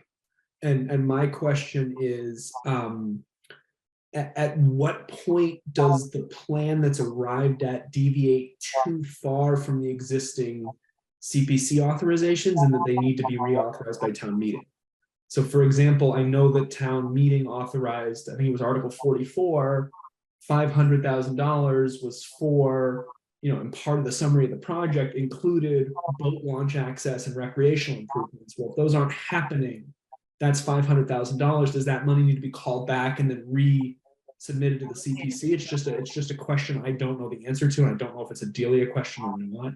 and my question is, at what point does the plan that's arrived at deviate too far from the existing CPC authorizations and that they need to be reauthorized by town meeting? So for example, I know that town meeting authorized, I think it was Article 44, $500,000 was for, and part of the summary of the project included boat launch access and recreational improvements. Well, if those aren't happening, that's $500,000. Does that money need to be called back and then resubmitted to the CPC? It's just a question I don't know the answer to, and I don't know if it's a Delia question or not.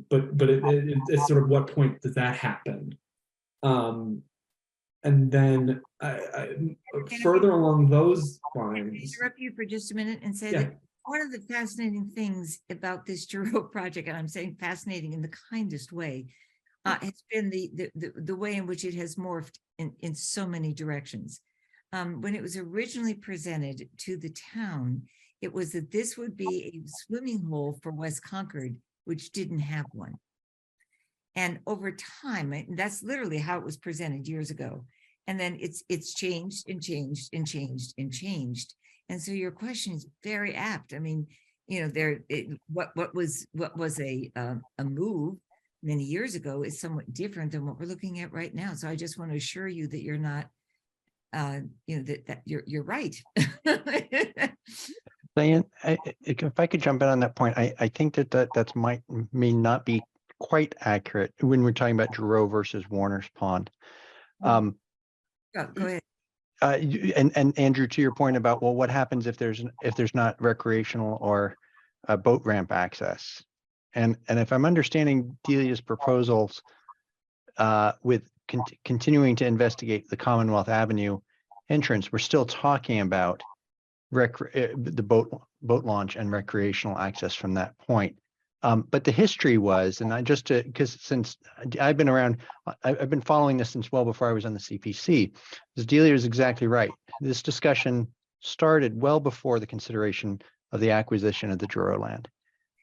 But it's sort of what point does that happen? And then further along those lines. Interrupt you for just a minute and say Yeah. that one of the fascinating things about this Giroux project, and I'm saying fascinating in the kindest way, has been the way in which it has morphed in so many directions. When it was originally presented to the town, it was that this would be a swimming hole for West Concord, which didn't have one. And over time, that's literally how it was presented years ago. And then it's changed and changed and changed and changed. And so your question is very apt. I mean, what was a move many years ago is somewhat different than what we're looking at right now. So I just want to assure you that you're not, that you're right. Diane, if I could jump in on that point, I think that may not be quite accurate when we're talking about Giroux versus Warner's Pond. Go ahead. And Andrew, to your point about, well, what happens if there's not recreational or boat ramp access? And if I'm understanding Delia's proposals with continuing to investigate the Commonwealth Avenue entrance, we're still talking about the boat launch and recreational access from that point. But the history was, and because since I've been around, I've been following this since well before I was on the CPC. Delia is exactly right. This discussion started well before the consideration of the acquisition of the Giroux land.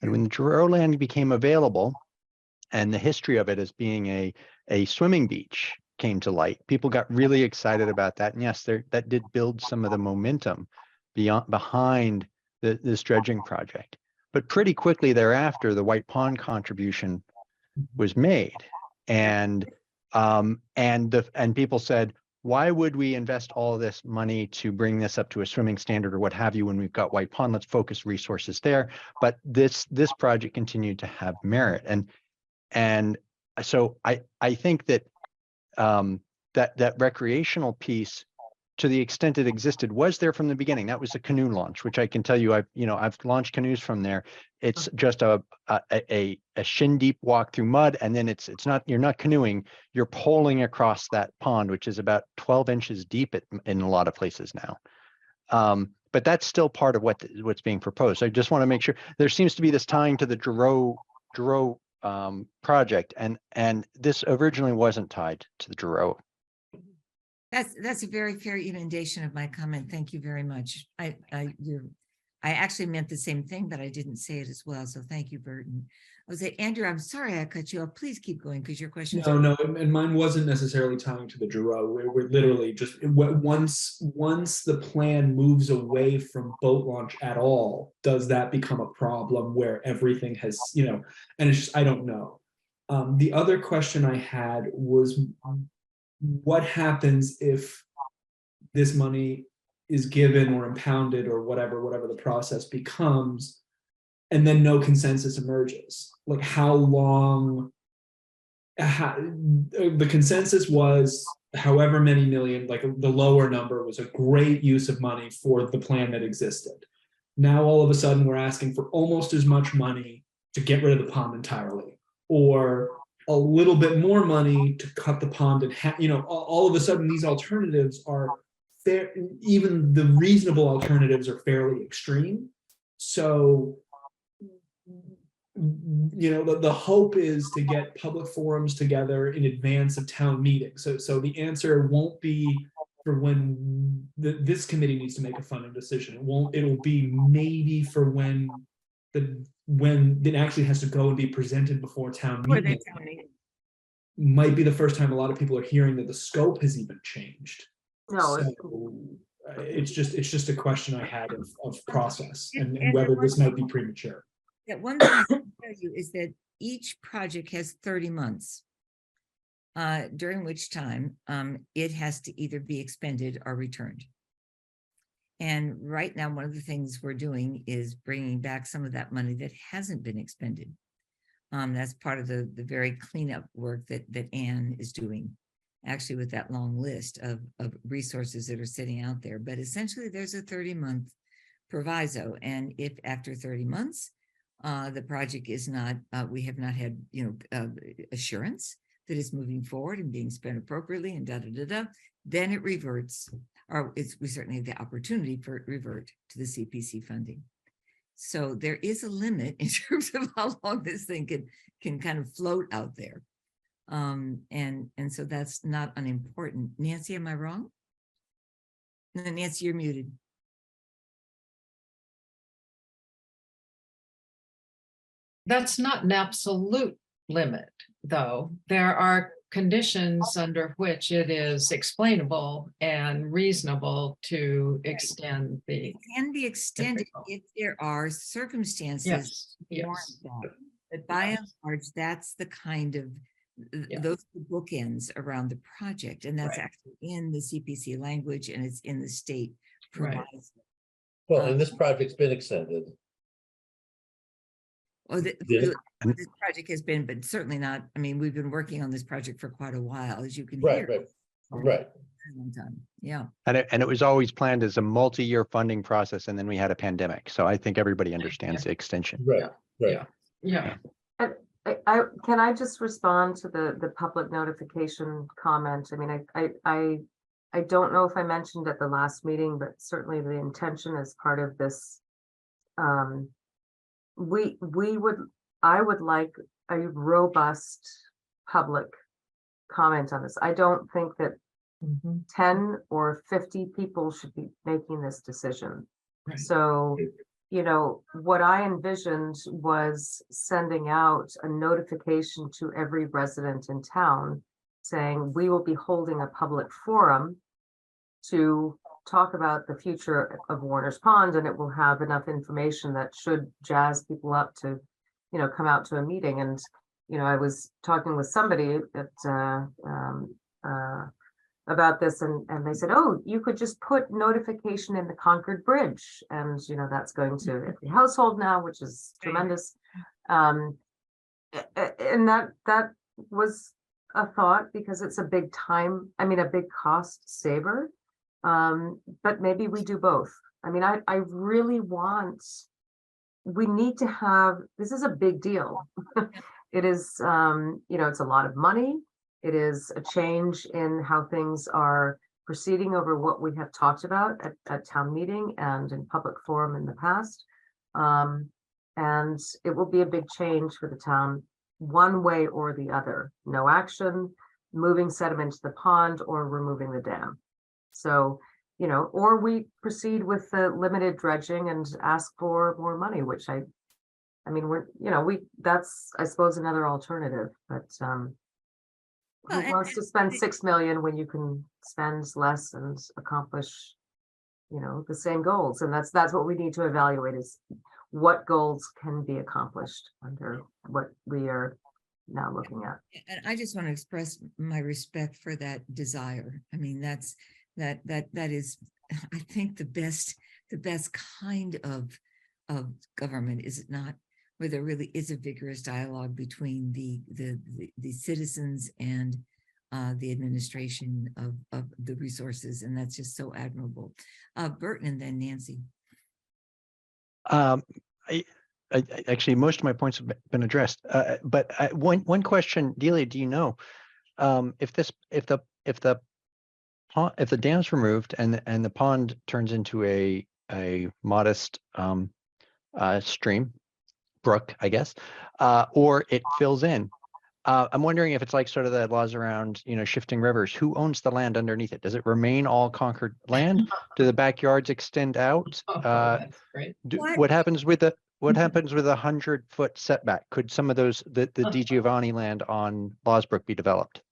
And when the Giroux land became available, and the history of it as being a swimming beach came to light, people got really excited about that. And yes, that did build some of the momentum behind this dredging project. But pretty quickly thereafter, the White Pond contribution was made, and people said, why would we invest all of this money to bring this up to a swimming standard or what have you when we've got White Pond? Let's focus resources there. But this project continued to have merit, and so I think that that recreational piece, to the extent it existed, was there from the beginning. That was a canoe launch, which I can tell you, I've launched canoes from there. It's just a shin deep walk through mud, and then you're not canoeing, you're poling across that pond, which is about 12 inches deep in a lot of places now. But that's still part of what's being proposed. I just want to make sure there seems to be this tying to the Giroux project, and this originally wasn't tied to the Giroux. That's a very fair emendation of my comment. Thank you very much. I actually meant the same thing, but I didn't say it as well. So thank you, Burton. I was say, Andrew, I'm sorry I cut you off. Please keep going because your question. No, and mine wasn't necessarily tying to the Giroux. We're literally just once the plan moves away from boat launch at all, does that become a problem where everything has, and it's just, I don't know. The other question I had was what happens if this money is given or impounded or whatever the process becomes, and then no consensus emerges? Like how long, the consensus was however many million, like the lower number was a great use of money for the plan that existed. Now, all of a sudden, we're asking for almost as much money to get rid of the pond entirely, or a little bit more money to cut the pond in half. You know, all of a sudden, these alternatives are fair. Even the reasonable alternatives are fairly extreme. So, you know, the hope is to get public forums together in advance of town meeting. So the answer won't be for when this committee needs to make a funding decision. It'll be maybe for when it actually has to go and be presented before town For the meeting. town meeting. Might be the first time a lot of people are hearing that the scope has even changed. No, So, it's just a question I had of process and And whether this might be premature. that one thing I can tell you is that each project has 30 months. During which time it has to either be expended or returned. And right now, one of the things we're doing is bringing back some of that money that hasn't been expended. That's part of the very cleanup work that Anne is doing, actually, with that long list of resources that are sitting out there. But essentially, there's a 30-month proviso. And if after 30 months, the project is not, we have not had, assurance that is moving forward and being spent appropriately and then it reverts, or we certainly have the opportunity for it revert to the CPC funding. So there is a limit in terms of how long this thing can kind of float out there. And so that's not unimportant. Nancy, am I wrong? No, Nancy, you're muted. That's not an absolute limit, though. There are conditions under which it is explainable and reasonable to extend the. It can be extended Difficult. if there are circumstances. Yes, warrant yes. that. But by and large, that's the kind of, Yeah. those are the bookends around the project. And that's Right. actually in the CPC language and it's in the state Right. provides. Well, and this project's been extended. Oh, Yeah. this project has been, but certainly not, I mean, we've been working on this project for quite a while, as you can Right, hear. right, right. A long time. Yeah. And it was always planned as a multi-year funding process, and then we had a pandemic. So I think everybody understands the extension. Right, right. Yeah, Can I just respond to the public notification comment? I mean, I don't know if I mentioned at the last meeting, but certainly the intention as part of this. I would like a robust public comment on this. I don't think that Mhm. 10 or 50 people should be making this decision. Right. So, what I envisioned was sending out a notification to every resident in town saying, we will be holding a public forum to talk about the future of Warner's Pond, and it will have enough information that should jazz people up to, come out to a meeting. And, I was talking with somebody about this, and they said, oh, you could just put notification in the Concord Bridge, and that's going to every household now, which is tremendous. And that was a thought, because it's a big cost saver. But maybe we do both. I mean, I really we need to have, this is a big deal. It is, it's a lot of money. It is a change in how things are proceeding over what we have talked about at town meeting and in public forum in the past. And it will be a big change for the town, one way or the other. No action, moving sediment to the pond, or removing the dam. So, or we proceed with the limited dredging and ask for more money, which that's, I suppose, another alternative, but Well, who wants to spend 6 million when you can spend less and accomplish, the same goals? And that's what we need to evaluate, is what goals can be accomplished under what we are, now looking at. And I just want to express my respect for that desire. I mean, that is, I think the best kind of government, is it not? Where there really is a vigorous dialogue between the citizens and the administration of the resources, and that's just so admirable. Burton and then Nancy. I actually, most of my points have been addressed, but one question, Delia, do you know if the dam's removed and the pond turns into a modest stream, brook, I guess, or it fills in? I'm wondering if it's like sort of the laws around, shifting rivers. Who owns the land underneath it? Does it remain all Concord land? Do the backyards extend out? Oh, that's great. What happens with the 100-foot setback? Could some of those the Di Giovanni land on Losbrook be developed?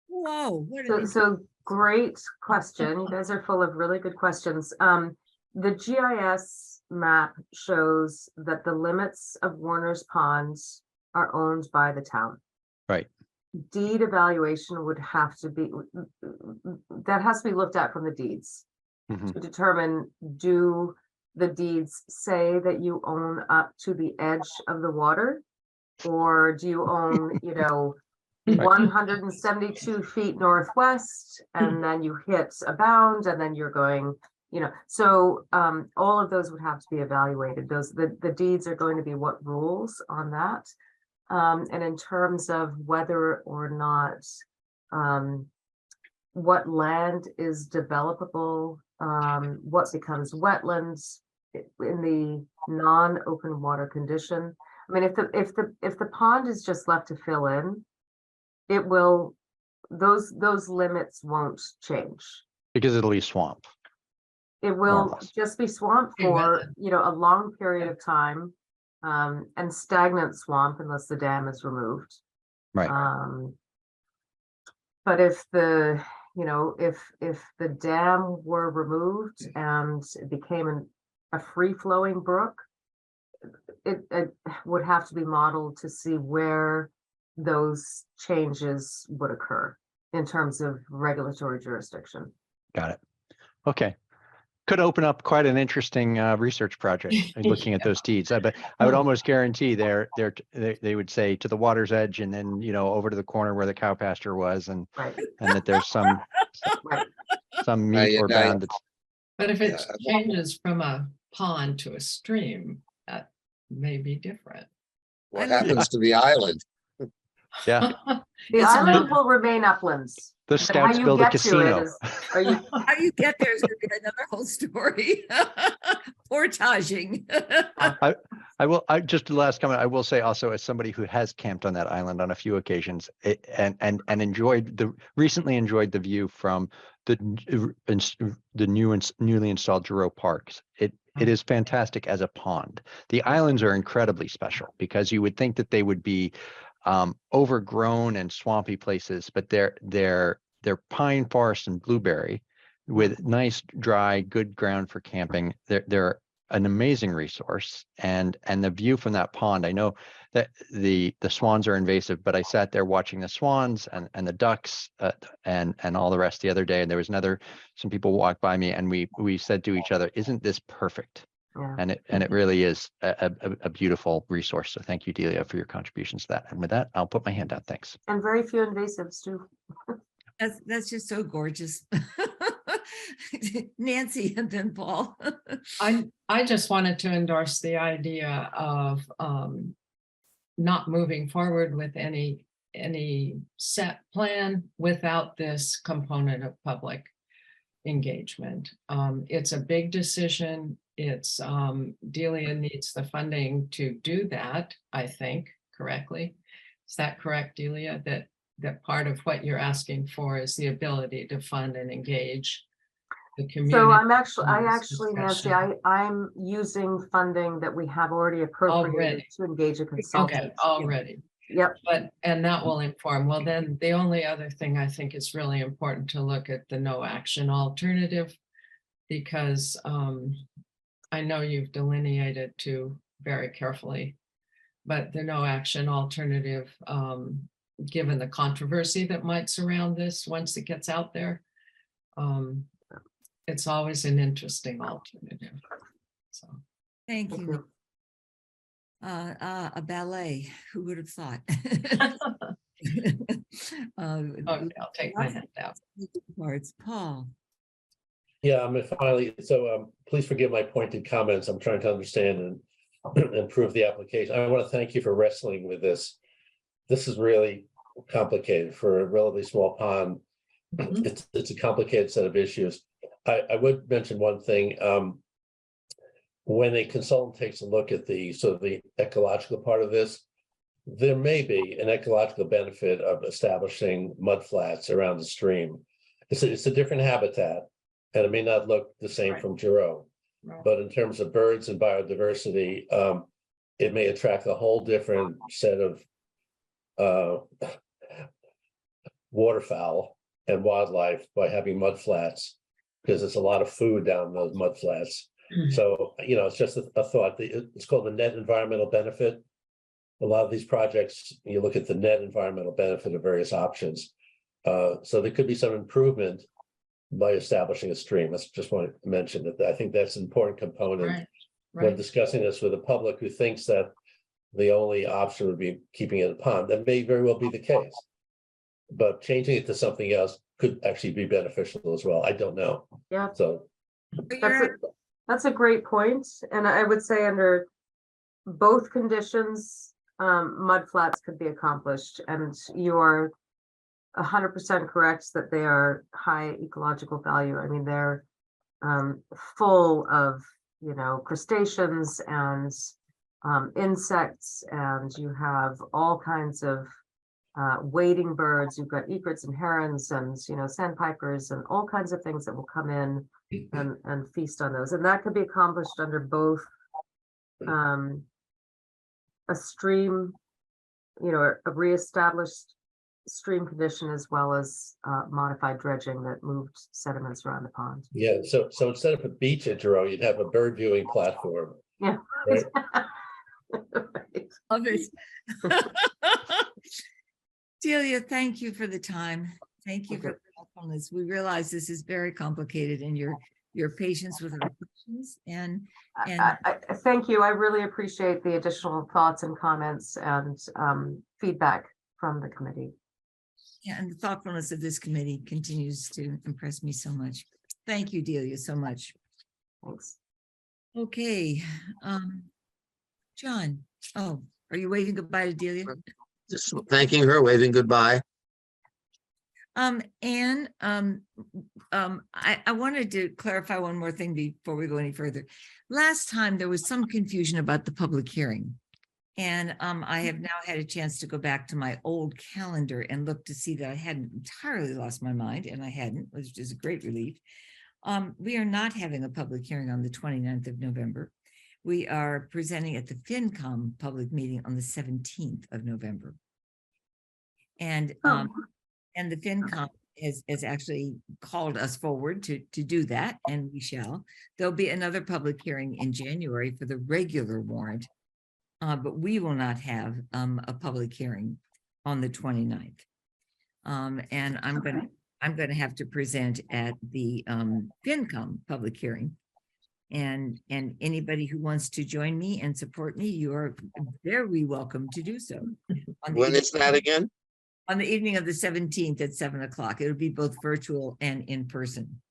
Whoa! So great question. You guys are full of really good questions. The GIS map shows that the limits of Warner's Pond are owned by the town. Right. Deed evaluation would have to be, that has to be looked at from the deeds to determine, do the deeds say that you own up to the edge of the water? Or do you own, 172 feet northwest, and then you hit a bound, and then you're going, so all of those would have to be evaluated. The deeds are going to be what rules on that. And in terms of whether or not what land is developable, what becomes wetlands in the non-open water condition. I mean, if the pond is just left to fill in, it will, those limits won't change. Because it'll be swamp. It more or will less. just be swamp for, a long period of time, and stagnant swamp unless the dam is removed. Right. But if the, if the dam were removed and it became a free-flowing brook, it would have to be modeled to see where those changes would occur in terms of regulatory jurisdiction. Got it. Okay. Could open up quite an interesting research project looking at those deeds. But I would almost guarantee they would say to the water's edge, and then over to the corner where the cow pasture was, and Right. and that there's some Right. some meat or bound. That's, But if it changes from a pond to a stream, that may be different. What happens to the island? yeah, The It's island not- will remain uplands. the But how scouts you build a get to it casino. is, are you, How you get there is going to be another whole story. Portaging. I just the last comment, I will say also, as somebody who has camped on that island on a few occasions, and recently enjoyed the view from the newly installed Giroux Parks. It is fantastic as a pond. The islands are incredibly special because you would think that they would be overgrown and swampy places, but they're pine forest and blueberry with nice, dry, good ground for camping. They're an amazing resource, and the view from that pond. I know that the swans are invasive, but I sat there watching the swans and the ducks and all the rest the other day, and there was some people walked by me, and we said to each other, "Isn't this perfect?" yeah. And it really is a beautiful resource. So thank you, Delia, for your contributions to that. And with that, I'll put my hand down. Thanks. And very few invasives too. That's just so gorgeous. Nancy and then Paul. I just wanted to endorse the idea of not moving forward with any set plan without this component of public engagement. It's a big decision. It's Delia needs the funding to do that, I think, correctly. Is that correct, Delia? That part of what you're asking for is the ability to fund and engage the community. So in I this actually, Nancy, discussion. I'm using funding that we have already appropriated Already. to engage a consultant. Okay, already. Yep. And that will inform. Well, then the only other thing I think is really important to look at the no action alternative, because I know you've delineated to very carefully but the no action alternative, given the controversy that might surround this once it gets out there. It's always an interesting alternative. So, Thank Thank you. A ballet, who would have thought? okay, I'll take my hand out. Parts, Paul. Yeah, I mean, finally, so please forgive my pointed comments. I'm trying to understand and improve the application. I want to thank you for wrestling with this. This is really complicated for a relatively small pond. Mhm. It's a complicated set of issues. I would mention one thing. When a consultant takes a look at the sort of the ecological part of this, there may be an ecological benefit of establishing mudflats around the stream. It's a different habitat, and it may not look the same Right. from Giroux. Right. But in terms of birds and biodiversity, it may attract a whole different set of waterfowl and wildlife by having mudflats, because there's a lot of food down those mudflats. So, you know, it's just a thought. It's called the net environmental benefit. A lot of these projects, you look at the net environmental benefit of various options. So there could be some improvement by establishing a stream. I just want to mention that I think that's an important component Right, when right. discussing this with the public who thinks that the only option would be keeping it a pond. That may very well be the case. But changing it to something else could actually be beneficial as well. I don't know. Yeah, So that's a great point. And I would say under both conditions, mud flats could be accomplished, and you are 100% correct that they are high ecological value. I mean, they're full of, you know, crustaceans and insects, and you have all kinds of wading birds. You've got egrets and herons and, you know, sandpipers and all kinds of things that will come in and feast on those. And that could be accomplished under both a stream, you know, a reestablished stream condition, as well as modified dredging that moved sediments around the pond. yeah, so instead of a beach at Giroux, you'd have a bird viewing platform. Yeah. Right. Right. Love it. Delia, thank you for the time. Thank you for the helpfulness. We realize this is very complicated, and your patience with our questions and I thank you. I really appreciate the additional thoughts and comments and feedback from the committee. yeah, and the thoughtfulness of this committee continues to impress me so much. Thank you, Delia, so much. Thanks. Okay, John. Oh, are you waving goodbye to Delia? Just thanking her, waving goodbye. Anne, I wanted to clarify one more thing before we go any further. Last time there was some confusion about the public hearing. And I have now had a chance to go back to my old calendar and look to see that I hadn't entirely lost my mind, and I hadn't, which is a great relief. We are not having a public hearing on the 29th of November. We are presenting at the FinCom public meeting on the 17th of November. And the FinCom has actually called us forward to do that, and we shall. There'll be another public hearing in January for the regular warrant, but we will not have a public hearing on the 29th. And I'm going to have to present at the FinCom public hearing. And anybody who wants to join me and support me, you are very welcome to do so. When is that again? On the evening of the 17th at 7 o'clock. It'll be both virtual and in person.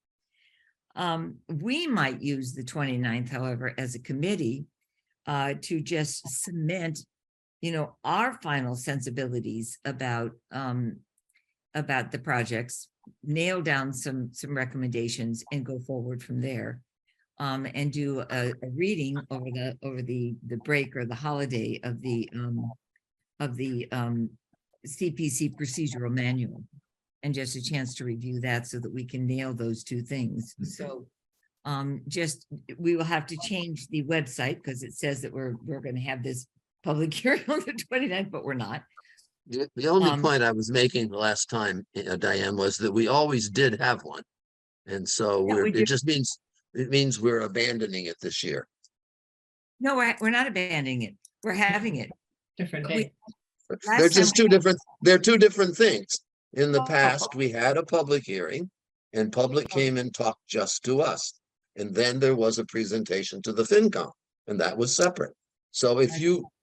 We might use the 29th, however, as a committee to just cement, you know, our final sensibilities about the projects, nail down some recommendations, and go forward from there. And do a reading over the break or the holiday of the CPC procedural manual, and just a chance to review that so that we can nail those two things. So we will have to change the website because it says that we're going to have this public hearing on the 29th, but we're not. The only point I was making the last time, Diane, was that we always did have one. And so Yeah, it means we're abandoning it this year. No, we're not abandoning it. We're having it. different We- date. They're Last time just we- they're two different things. In the past, we had a public hearing and public came and talked just to us. And then there was a presentation to the FinCom, and that was separate. So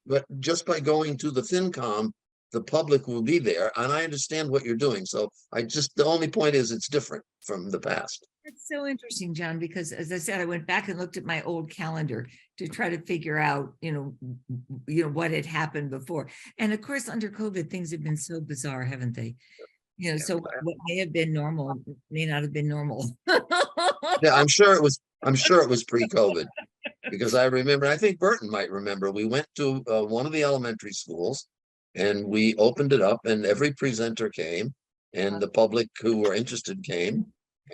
but just by going to the FinCom, the public will be there, and I understand what you're doing. So the only point is it's different from the past. It's so interesting, John, because as I said, I went back and looked at my old calendar to try to figure out, what had happened before. And of course, under COVID, things have been so bizarre, haven't they? So what may have been normal may not have been normal. Yeah, I'm sure it was pre-COVID. Because I remember, I think Burton might remember, we went to one of the elementary schools and we opened it up and every presenter came and the public who were interested came.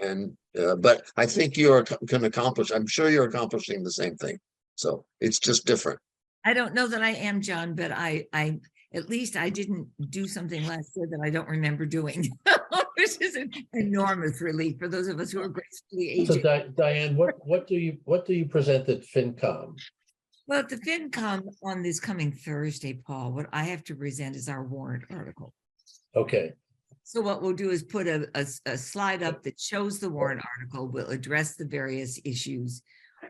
And, but I think I'm sure you're accomplishing the same thing. So it's just different. I don't know that I am, John, but I at least I didn't do something last year that I don't remember doing, which is an enormous relief for those of us who are gracefully So aging. Diane, what do you present at FinCom? Well, at the FinCom on this coming Thursday, Paul, what I have to present is our warrant article. Okay, So what we'll do is put a slide up that shows the warrant article. We'll address the various issues.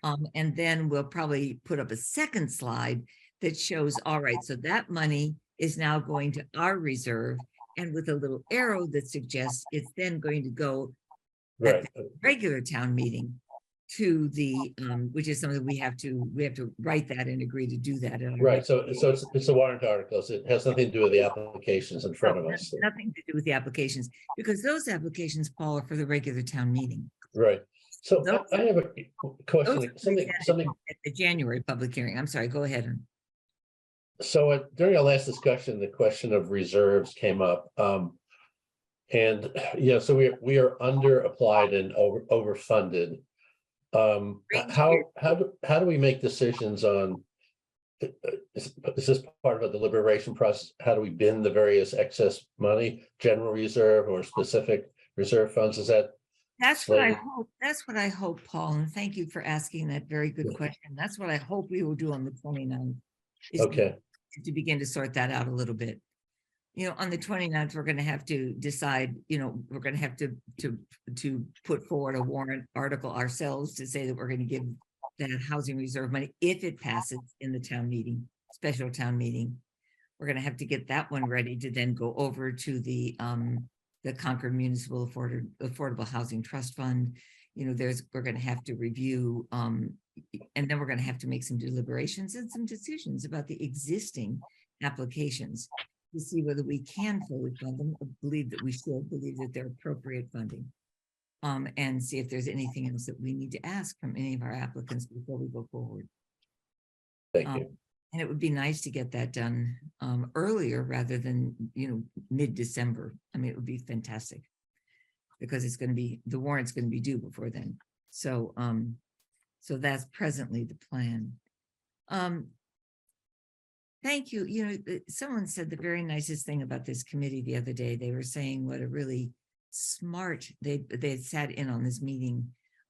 And then we'll probably put up a second slide that shows, all right, so that money is now going to our reserve, and with a little arrow that suggests it's then going to go at right, the regular town meeting to the, which is something we have to write that and agree to do that. right. So it's a warrant article. So it has nothing to do with the applications in front of us. Nothing to do with the applications, because those applications, Paul, are for the regular town meeting. Right. So I have a Those question, are something. at the January public hearing. I'm sorry, go ahead. So during our last discussion, the question of reserves came up. And yeah, so we are under applied and overfunded. How do we make decisions on? Is this part of a deliberation process? How do we bin the various excess money, general reserve or specific reserve funds? Is that? That's what I Slated. hope. That's what I hope, Paul, and thank you for asking that very good Yeah. question. That's what I hope we will do on the 29th. is to- Okay, To begin to sort that out a little bit. On the 29th, we're going to have to decide, we're going to have to put forward a warrant article ourselves to say that we're going to give that housing reserve money if it passes in the town meeting, special town meeting. We're going to have to get that one ready to then go over to the Concord Municipal Affordable Housing Trust Fund. We're going to have to review, and then we're going to have to make some deliberations and some decisions about the existing applications to see whether we can fully fund them, or believe that we should, believe that they're appropriate funding. And see if there's anything else that we need to ask from any of our applicants before we go forward. thank you. And it would be nice to get that done earlier rather than, mid-December. I mean, it would be fantastic. Because the warrant's going to be due before then. So that's presently the plan. Thank you. Someone said the very nicest thing about this committee the other day. They were saying what a really smart, they had sat in on this meeting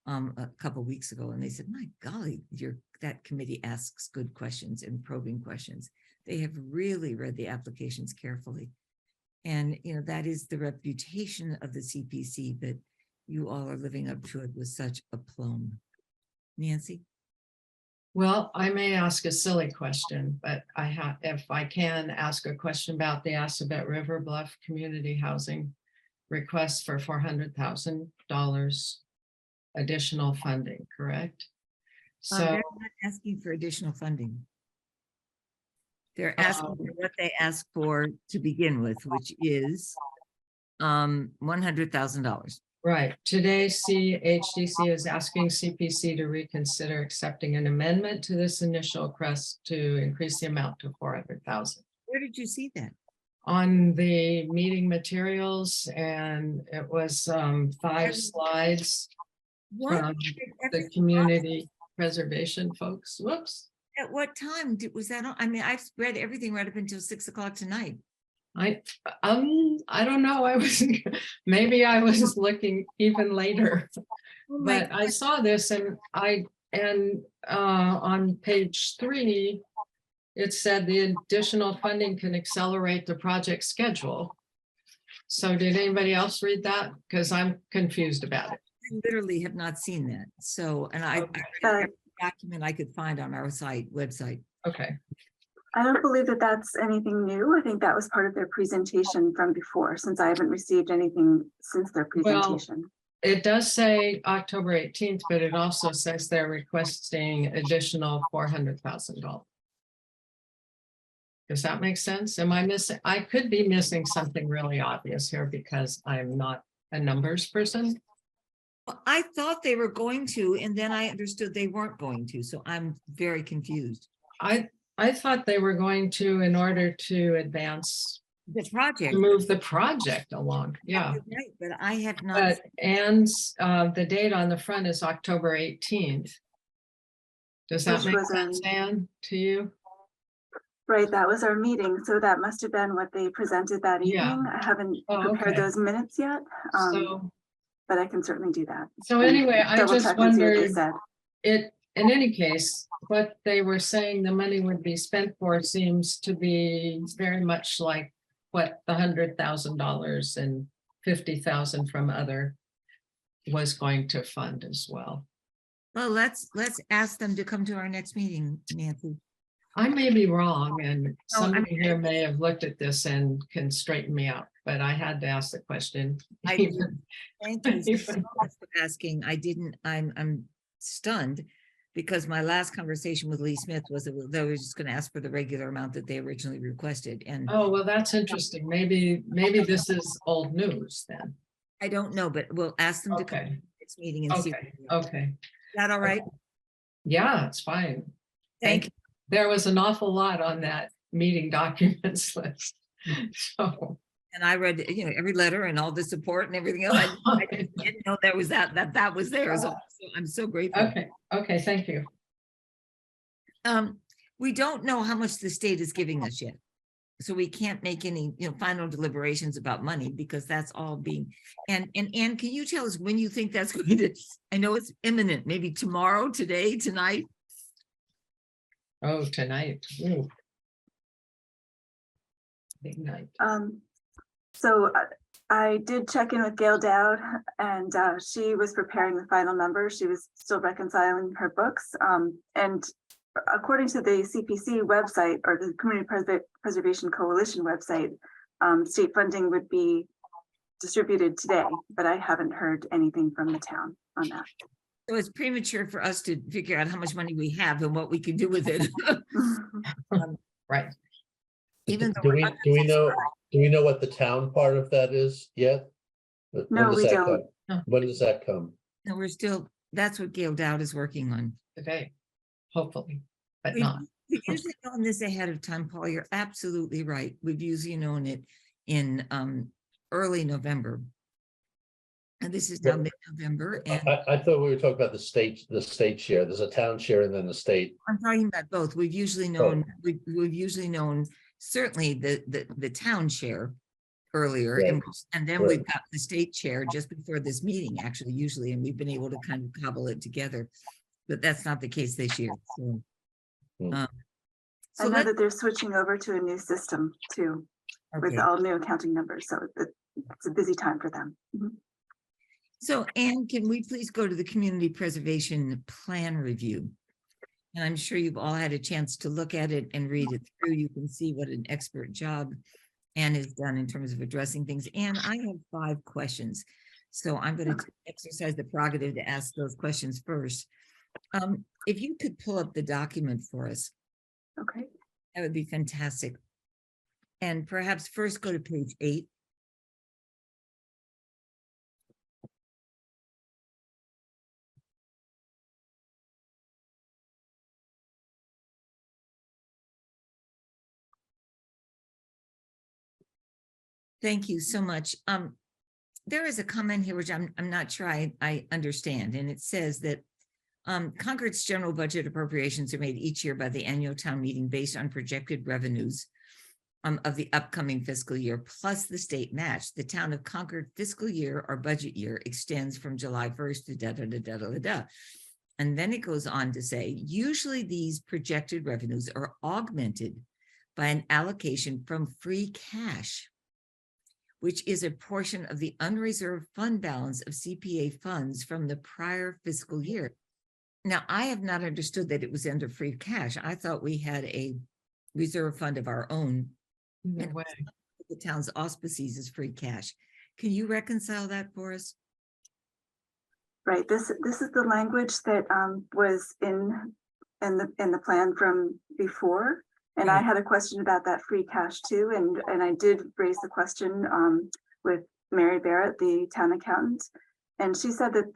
a couple of weeks ago, and they said, my golly, that committee asks good questions and probing questions. They have really read the applications carefully. And, that is the reputation of the CPC, that you all are living up to it with such aplomb. Nancy? Well, I may ask a silly question, but if I can ask a question about the Assabet River Bluff Community Housing request for $400,000 additional funding, correct? So They're not asking for additional funding. They're asking for what they asked for to begin with, which is $100,000. right, today CHDC is asking CPC to reconsider accepting an amendment to this initial request to increase the amount to 400,000. Where did you see that? On the meeting materials, and it was 5 slides What? from the community preservation folks. Whoops. At what time was that on? I mean, I've read everything right up until 6 o'clock tonight. I don't know. Maybe I was looking even later, Oh my but I saw this and on page 3, it said the additional funding can accelerate the project schedule. So did anybody else read that? Because I'm confused about it. I literally have not seen that. So, and I Okay. read every document I could find on our website. Okay, I don't believe that that's anything new. I think that was part of their presentation from before, since I haven't received anything since their Well, presentation. it does say October 18th, but it also says they're requesting additional $400,000. Does that make sense? Am I missing? I could be missing something really obvious here because I'm not a numbers person. Well, I thought they were going to, and then I understood they weren't going to. So I'm very confused. I thought they were going to, in order to advance, The project. to move the project along. Yeah. You're right, but I have not. But, and the date on the front is October 18th. Does that Which make was, sense, Anne, to you? Right, that was our meeting. So that must have been what they presented that Yeah. evening. I haven't Oh, prepared okay. those minutes yet, So, but I can certainly do that. so and anyway, I double just check and see what they wondered, said. in any case, what they were saying the money would be spent for seems to be very much like what the $100,000 and 50,000 from other was going to fund as well. Well, let's ask them to come to our next meeting, Nancy. I may be wrong, and No, somebody here may have looked at this and can straighten me out, but I had to ask the question. I do. Thank you so much for asking. I'm stunned because my last conversation with Lee Smith was that they were just going to ask for the regular amount that they originally requested. And Oh, well, that's interesting. Maybe this is old news then. I don't know, but we'll ask them to come to Okay, the next meeting and see. okay, okay. Is that all right? Yeah, it's fine. Thank you. There was an awful lot on that meeting documents list. So. And I read, every letter and all the support and everything else. I didn't know there was that was there. So I'm so grateful. Okay, okay, thank you. We don't know how much the state is giving us yet. So we can't make any, final deliberations about money because that's all being, and Anne, can you tell us when you think that's going to, I know it's imminent, maybe tomorrow, today, tonight? Oh, tonight. Ooh. Big night. So I did check in with Gail Dowd, and she was preparing the final numbers. She was still reconciling her books. And according to the CPC website, or the Community Preservation Coalition website, state funding would be distributed today, but I haven't heard anything from the town on that. So it's premature for us to figure out how much money we have and what we can do with it. Right. Even though Do we're we know what the town part of that is yet? When No, does we that don't. come? No. When does that come? No, we're still, that's what Gail Dowd is working on. Today, hopefully, but We've not. we've usually known this ahead of time, Paul. You're absolutely right. We've usually known it in early November. And this is now Well, mid-November, and I thought we were talking about the state share. There's a town share and then the state. I'm talking about both. We've usually known, we've usually known certainly the town share earlier, and then Right. we've got the state share just before this meeting, actually, usually, and we've been able to kind of cobble it together. But that's not the case this year, so. Hmm. I So know let's, that they're switching over to a new system too, with okay. all new accounting numbers. So it's a busy time for them. Mhm. So Anne, can we please go to the community preservation plan review? And I'm sure you've all had a chance to look at it and read it through. You can see what an expert job Anne has done in terms of addressing things. And I have 5 questions. So I'm going to exercise the prerogative to ask those questions first. If you could pull up the document for us, Okay. that would be fantastic. And perhaps first go to page 8. Thank you so much. There is a comment here which I'm not sure I understand, and it says that Concord's general budget appropriations are made each year by the annual town meeting based on projected revenues of the upcoming fiscal year, plus the state match. The town of Concord fiscal year or budget year extends from July 1st to da. And then it goes on to say, usually these projected revenues are augmented by an allocation from free cash, which is a portion of the unreserved fund balance of CPA funds from the prior fiscal year. Now, I have not understood that it was under free cash. I thought we had a reserve fund of our own. No And way. the town's auspices is free cash. Can you reconcile that for us? Right, this is the language that was in the plan from before. And I Right. had a question about that free cash too, and I did raise the question with Mary Barrett, the town accountant. And she said that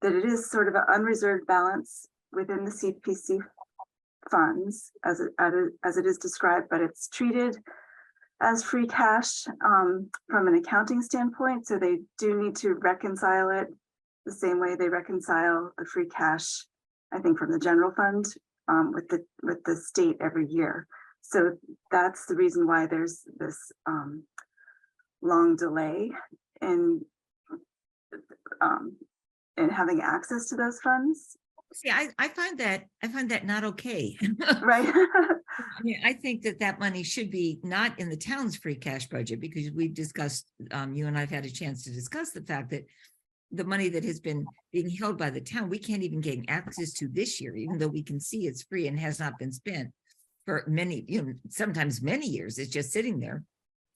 that it is sort of an unreserved balance within the CPC funds as it is described, but it's treated as free cash from an accounting standpoint. So they do need to reconcile it the same way they reconcile the free cash, I think, from the general fund with the state every year. So that's the reason why there's this long delay in having access to those funds. See, I find that not okay. Right. I mean, I think that money should be not in the town's free cash budget, because we've discussed, you and I've had a chance to discuss the fact that the money that has been being held by the town, we can't even gain access to this year, even though we can see it's free and has not been spent for many, sometimes many years. It's just sitting there.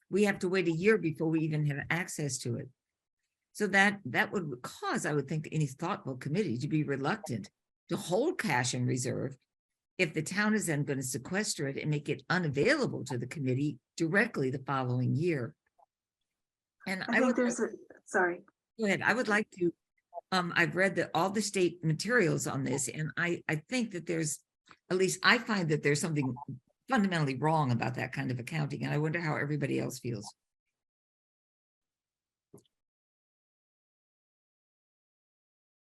We have to wait a year before we even have access to it. So that would cause, I would think, any thoughtful committee to be reluctant to hold cash in reserve if the town is then going to sequester it and make it unavailable to the committee directly the following year. And I think there's sorry. Go ahead. I would like to, I've read all the state materials on this, and I think that there's, at least I find that there's something fundamentally wrong about that kind of accounting, and I wonder how everybody else feels.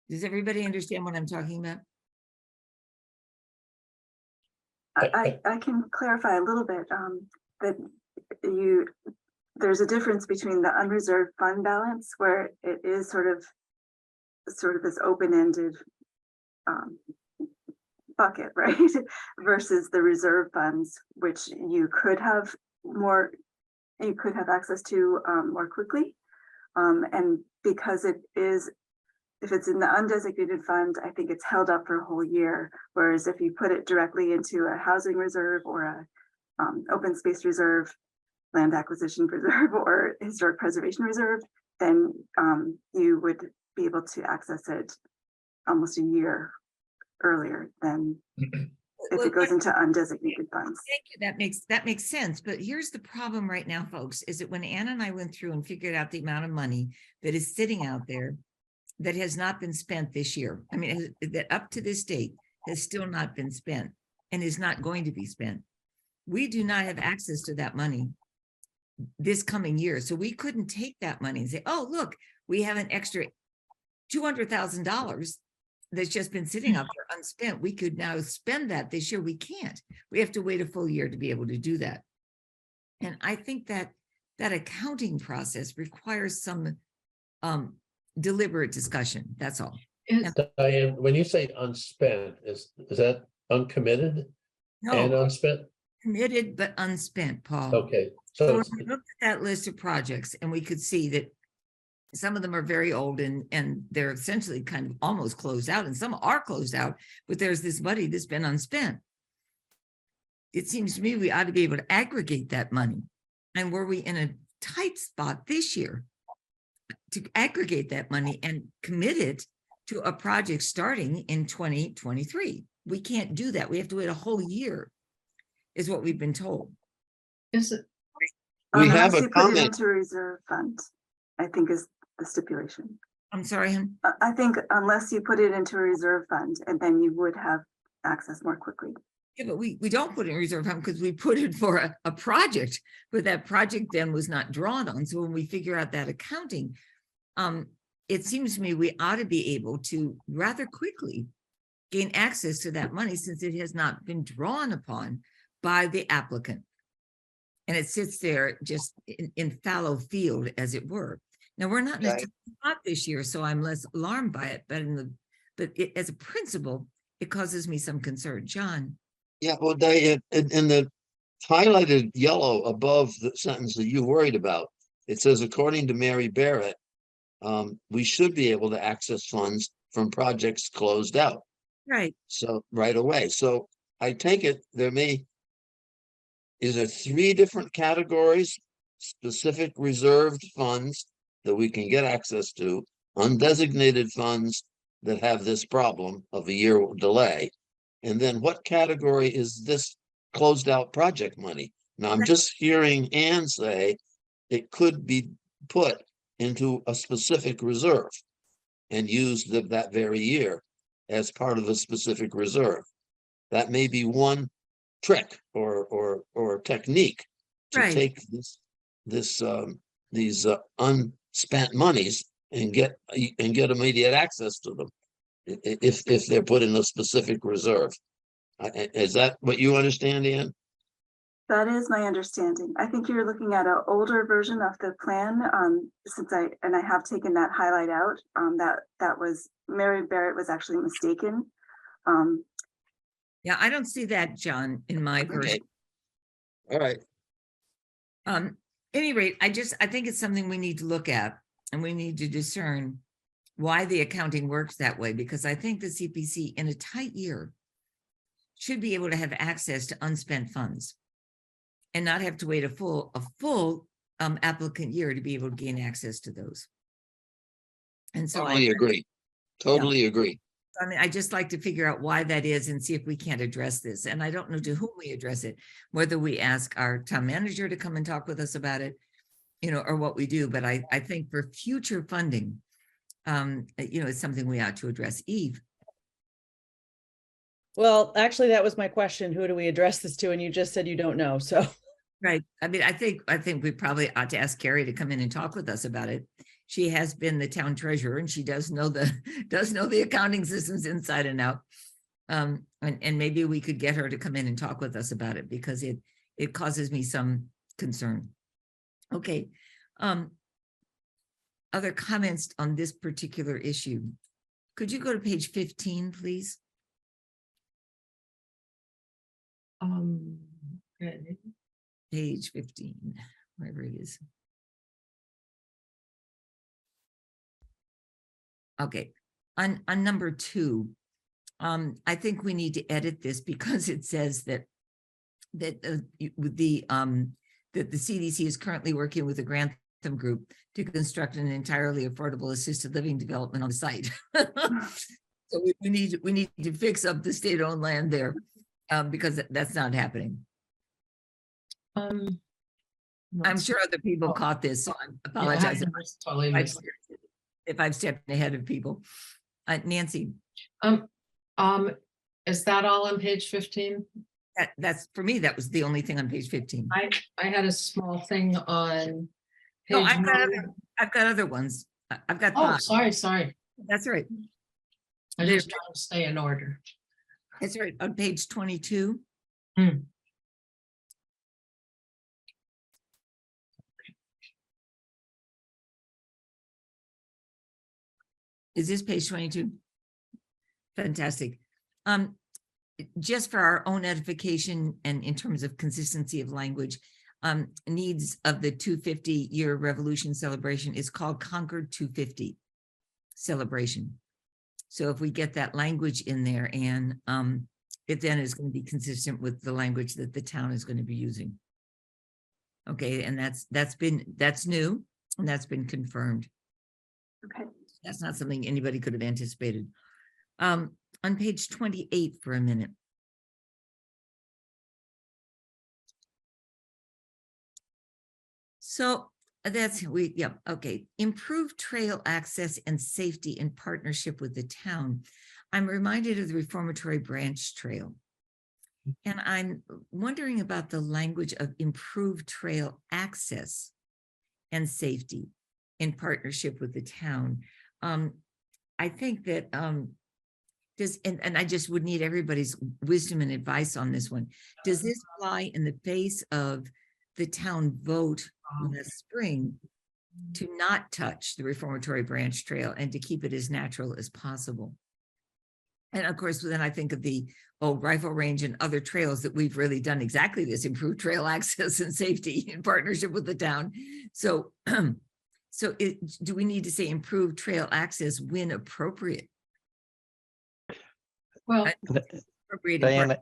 Does everybody understand what I'm talking about? I can clarify a little bit that there's a difference between the unreserved fund balance, where it is sort of this open-ended bucket, right? Versus the reserve funds, which you could have access to more quickly. And because it is, if it's in the undesignated fund, I think it's held up for a whole year. Whereas if you put it directly into a housing reserve or a open space reserve, land acquisition reserve, or historic preservation reserve, then you would be able to access it almost a year earlier than if it goes into undesignated funds. Thank you. That makes sense. But here's the problem right now, folks, is that when Anna and I went through and figured out the amount of money that is sitting out there that has not been spent this year, I mean, that up to this date has still not been spent and is not going to be spent. We do not have access to that money this coming year. So we couldn't take that money and say, oh, look, we have an extra $200,000 that's just been sitting out there unspent. We could now spend that this year. We can't. We have to wait a full year to be able to do that. And I think that accounting process requires some deliberate discussion. That's all. Diane, when you say unspent, is that uncommitted and No, unspent? committed but unspent, Paul. Okay, So so when it's, we looked at that list of projects, and we could see that some of them are very old and they're essentially kind of almost closed out, and some are closed out, but there's this money that's been unspent. It seems to me we ought to be able to aggregate that money. And were we in a tight spot this year to aggregate that money and commit it to a project starting in 2023? We can't do that. We have to wait a whole year, is what we've been told. Is it, We have Unless a you put it comment. into a reserve fund, I think is the stipulation. I'm sorry, hon. I think unless you put it into a reserve fund, and then you would have access more quickly. Yeah, but we don't put it in reserve fund because we put it for a project, but that project then was not drawn on. So when we figure out that accounting, it seems to me we ought to be able to rather quickly gain access to that money, since it has not been drawn upon by the applicant. And it sits there just in fallow field, as it were. Now, we're not in a Right. tough spot this year, so I'm less alarmed by it, but in the but as a principle, it causes me some concern. John? Yeah, well, they, in the highlighted yellow above the sentence that you worried about, it says, according to Mary Barrett, we should be able to access funds from projects closed out. Right. So right away. So I take it is there 3 different categories, specific reserved funds that we can get access to, undesignated funds that have this problem of a year delay. And then what category is this closed out project money? Now, I'm just hearing Ann say it could be put into a specific reserve and used that very year as part of a specific reserve. That may be one trick or technique to Right. take these unspent monies and get immediate access to them if they're put in a specific reserve. Is that what you understand, Ian? That is my understanding. I think you're looking at an older version of the plan, since I have taken that highlight out, that was, Mary Barrett was actually mistaken. Yeah, I don't see that, John, in my version. All right. Any rate, I think it's something we need to look at, and we need to discern why the accounting works that way, because I think the CPC in a tight year should be able to have access to unspent funds and not have to wait a full applicant year to be able to gain access to those. And so Totally agree. Totally agree. I mean, I just like to figure out why that is and see if we can't address this. And I don't know to whom we address it, whether we ask our town manager to come and talk with us about it, or what we do. But I think for future funding, it's something we ought to address. Eve? Well, actually, that was my question. Who do we address this to? And you just said you don't know, so. Right. I mean, I think we probably ought to ask Carrie to come in and talk with us about it. She has been the town treasurer and she does know the accounting systems inside and out. And maybe we could get her to come in and talk with us about it, because it causes me some concern. Okay. Other comments on this particular issue? Could you go to page 15, please? Good. Page 15, wherever it is. Okay, on number 2, I think we need to edit this because it says that the CDC is currently working with a Grantham group to construct an entirely affordable assisted living development on the site. So we need to fix up the state-owned land there, because that's not happening. I'm sure other people caught this, so I apologize if I've stepped ahead of people. Nancy? Is that all on page 15? That's, for me, that was the only thing on page 15. I had a small thing on. No, page I've got other ones. I've got Oh, 5. sorry. That's right. I just trying to stay in order. That's right. On page 22. Is this page 22? Fantastic. Just for our own edification and in terms of consistency of language, needs of the 250-year revolution celebration is called Concord 250 celebration. So if we get that language in there, and it then is going to be consistent with the language that the town is going to be using. Okay, and that's new, and that's been confirmed. Okay. That's not something anybody could have anticipated. On page 28 for a minute. So okay. Improve trail access and safety in partnership with the town. I'm reminded of the Reformatory Branch Trail. And I'm wondering about the language of improved trail access and safety in partnership with the town. I think that and I just would need everybody's wisdom and advice on this one. Does this fly in the face of the town vote last spring to not touch the Reformatory Branch Trail and to keep it as natural as possible? And of course, then I think of the old rifle range and other trails that we've really done exactly this, improve trail access and safety in partnership with the town. So, do we need to say improve trail access when appropriate? Well, Appropriate in Diana, part-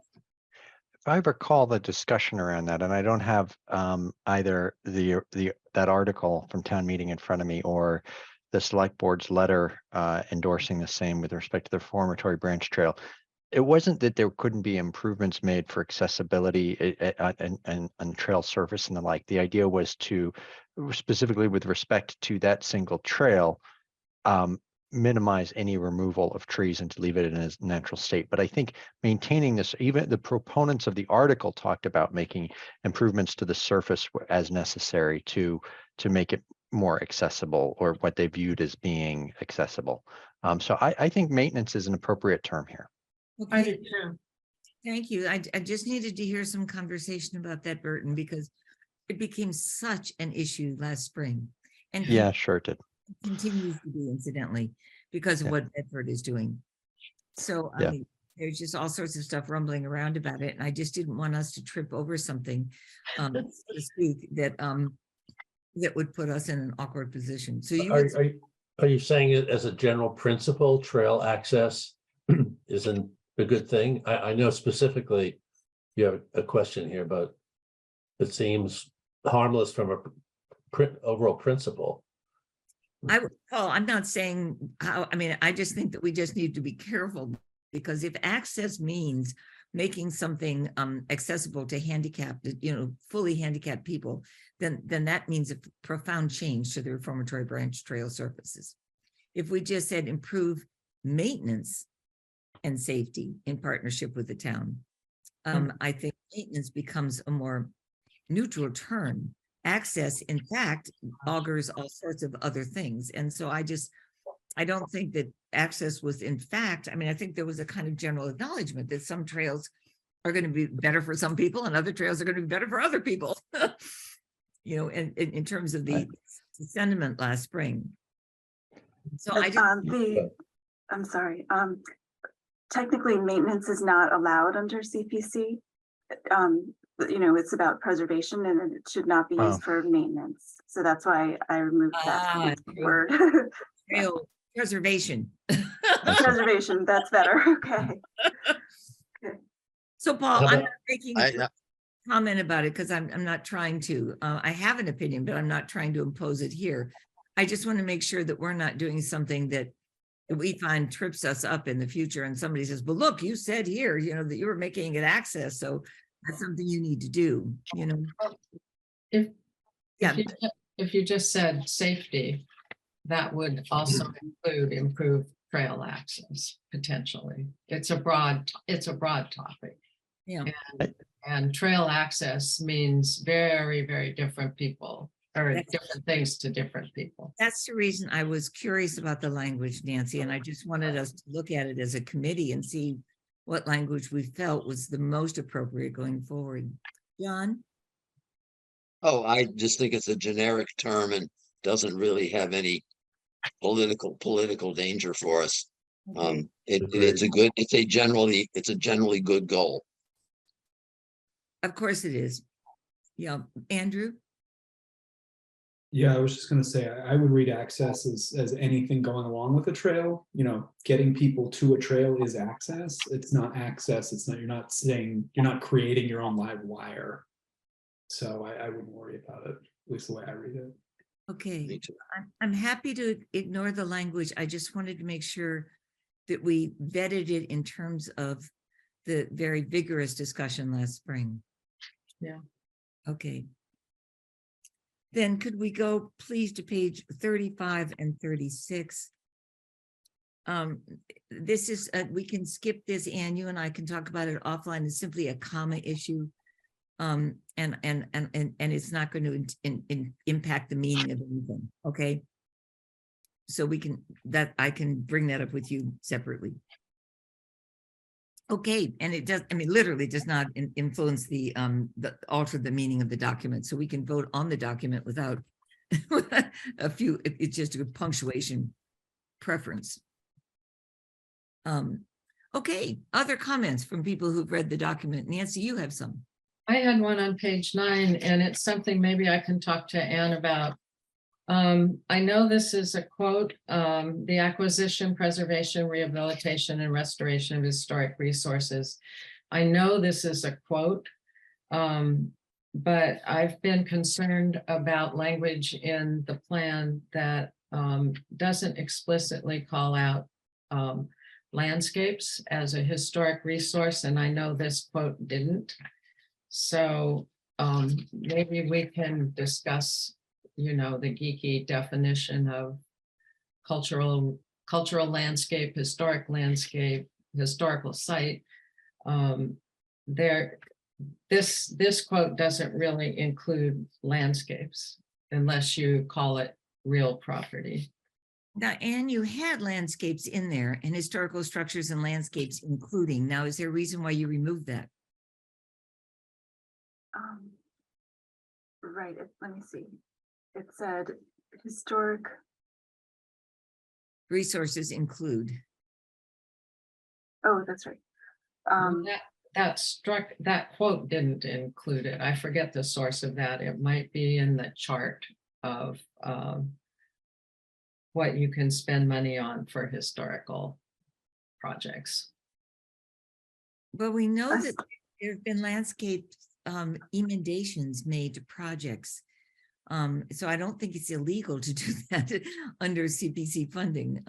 if I recall the discussion around that, and I don't have either that article from town meeting in front of me or the select board's letter endorsing the same with respect to the reformatory branch trail. It wasn't that there couldn't be improvements made for accessibility and trail surface and the like. The idea was to, specifically with respect to that single trail, minimize any removal of trees and to leave it in its natural state. But I think maintaining this, even the proponents of the article talked about making improvements to the surface as necessary to make it more accessible, or what they viewed as being accessible. So I think maintenance is an appropriate term here. I Okay, do too. thank you. I just needed to hear some conversation about that, Burton, because it became such an issue last spring. And Yeah, sure it did. continues to be, incidentally, because of Yeah. what Bedford is doing. So, I Yeah. mean, there's just all sorts of stuff rumbling around about it, and I just didn't want us to trip over something, so to speak, that would put us in an awkward position. So you would, Are you saying it as a general principle, trail access isn't a good thing? I know specifically you have a question here, but it seems harmless from a overall principle. Paul, I'm not saying how, I mean, I just think that we just need to be careful, because if access means making something accessible to handicapped, fully handicapped people, then that means a profound change to the reformatory branch trail surfaces. If we just said improve maintenance and safety in partnership with the town, I think maintenance becomes a more neutral term. Access, in fact, augurs all sorts of other things. And so I don't think that access was, in fact, I mean, I think there was a kind of general acknowledgement that some trails are going to be better for some people and other trails are going to be better for other people. And in terms of the sentiment last spring. So I just, I'm sorry, technically maintenance is not allowed under CPC. It's about preservation and it should not be used for maintenance. So that's why I removed that word. trail preservation. Preservation, that's better, okay. So Paul, How I'm about- not making a comment about it because I'm not trying to, I have an opinion, but I'm not trying to impose it here. I just want to make sure that we're not doing something that we find trips us up in the future and somebody says, well, look, you said here, that you were making it access. So that's something you need to do, If Yeah. if you just said safety, that would also include improved trail access, potentially. It's a broad topic. Yeah. And trail access means very, very different people, or different things to different people. That's the reason I was curious about the language, Nancy, and I just wanted us to look at it as a committee and see what language we felt was the most appropriate going forward. John? Oh, I just think it's a generic term and doesn't really have any political danger for us. Okay. It's a generally good goal. Of course it is. Yeah, Andrew? Yeah, I was just gonna say, I would read access as anything going along with a trail. Getting people to a trail is access. It's not access. You're not creating your own live wire. So I wouldn't worry about it, at least the way I read it. Okay, Me too. I'm happy to ignore the language. I just wanted to make sure that we vetted it in terms of the very vigorous discussion last spring. Yeah. Okay. Then could we go please to page 35 and 36? This is, we can skip this, and you and I can talk about it offline. It's simply a comma issue. And it's not going to impact the meaning of anything. Okay. So I can bring that up with you separately. Okay, and it does, literally does not influence alter the meaning of the document. So we can vote on the document without it's just a punctuation preference. Okay, other comments from people who've read the document? Nancy, you have some. I had one on page 9, and it's something maybe I can talk to Anne about. I know this is a quote, the acquisition, preservation, rehabilitation, and restoration of historic resources. I know this is a quote, but I've been concerned about language in the plan that doesn't explicitly call out landscapes as a historic resource, and I know this quote didn't. So maybe we can discuss, you know, the geeky definition of cultural landscape, historic landscape, historical site. This quote doesn't really include landscapes unless you call it real property. Now, Anne, you had landscapes in there and historical structures and landscapes including. Now, is there a reason why you removed that? Right, let me see. It said historic, Resources include. oh, that's right. That quote didn't include it. I forget the source of that. It might be in the chart of what you can spend money on for historical projects. But we know I that there have been landscape emendations made to projects. So I don't think it's illegal to do that under CPC funding.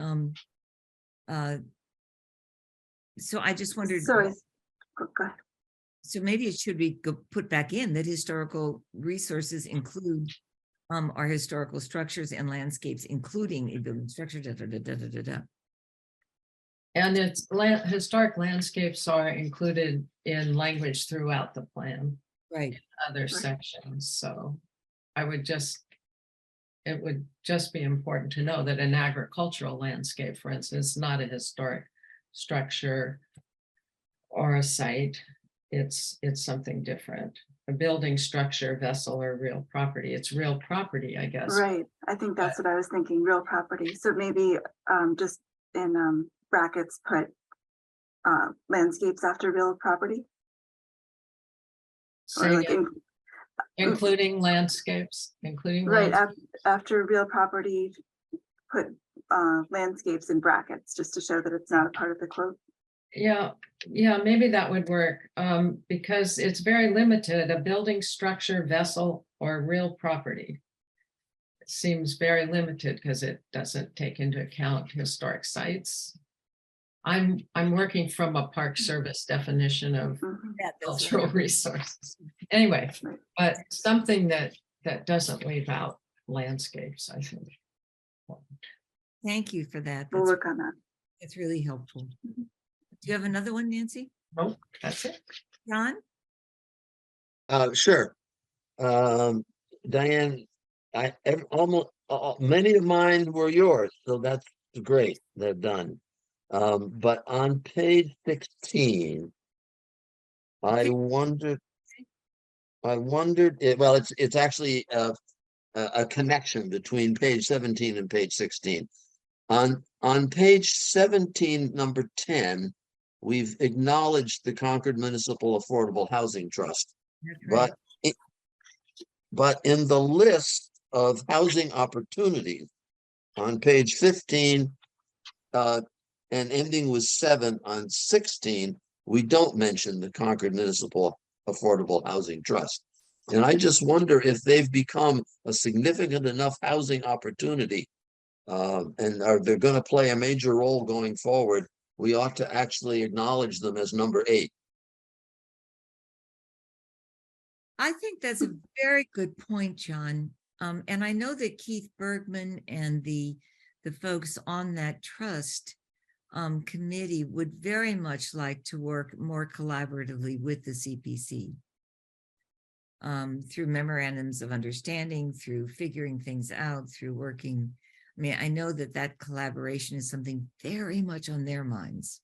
So I just wondered, Sorry. Go ahead. so maybe it should be put back in that historical resources include our historical structures and landscapes, including a building structure, da, da, da, da, da, da, da. And it's historic landscapes are included in language throughout the plan, Right. other sections. So it would just be important to know that an agricultural landscape, for instance, is not a historic structure or a site. It's something different. A building, structure, vessel, or real property. It's real property, I guess. Right, I think that's what I was thinking, real property. So maybe just in brackets, put landscapes after real property. Or Say like including landscapes, including right, landscapes. after real property, put landscapes in brackets, just to show that it's not a part of the quote. Yeah, maybe that would work, because it's very limited, a building, structure, vessel, or real property. It seems very limited because it doesn't take into account historic sites. I'm working from a Park Service definition of Mhm. cultural resources. Anyway, Right. but something that doesn't leave out landscapes, I think. Thank you for that. We'll work on that. That's really helpful. Do you have another one, Nancy? Nope, that's it. John? Sure. Diane, almost many of mine were yours, so that's great. They're done. But on page 16, I wondered, well, it's actually a connection between page 17 and page 16. On page 17, number 10, we've acknowledged the Concord Municipal Affordable Housing Trust. That's right. But in the list of housing opportunities on page 15 and ending with 7 on 16, we don't mention the Concord Municipal Affordable Housing Trust. And I just wonder if they've become a significant enough housing opportunity and they're going to play a major role going forward. We ought to actually acknowledge them as number 8. I think that's a very good point, John. And I know that Keith Bergman and the folks on that trust committee would very much like to work more collaboratively with the CPC through memorandums of understanding, through figuring things out, through working. I mean, I know that collaboration is something very much on their minds.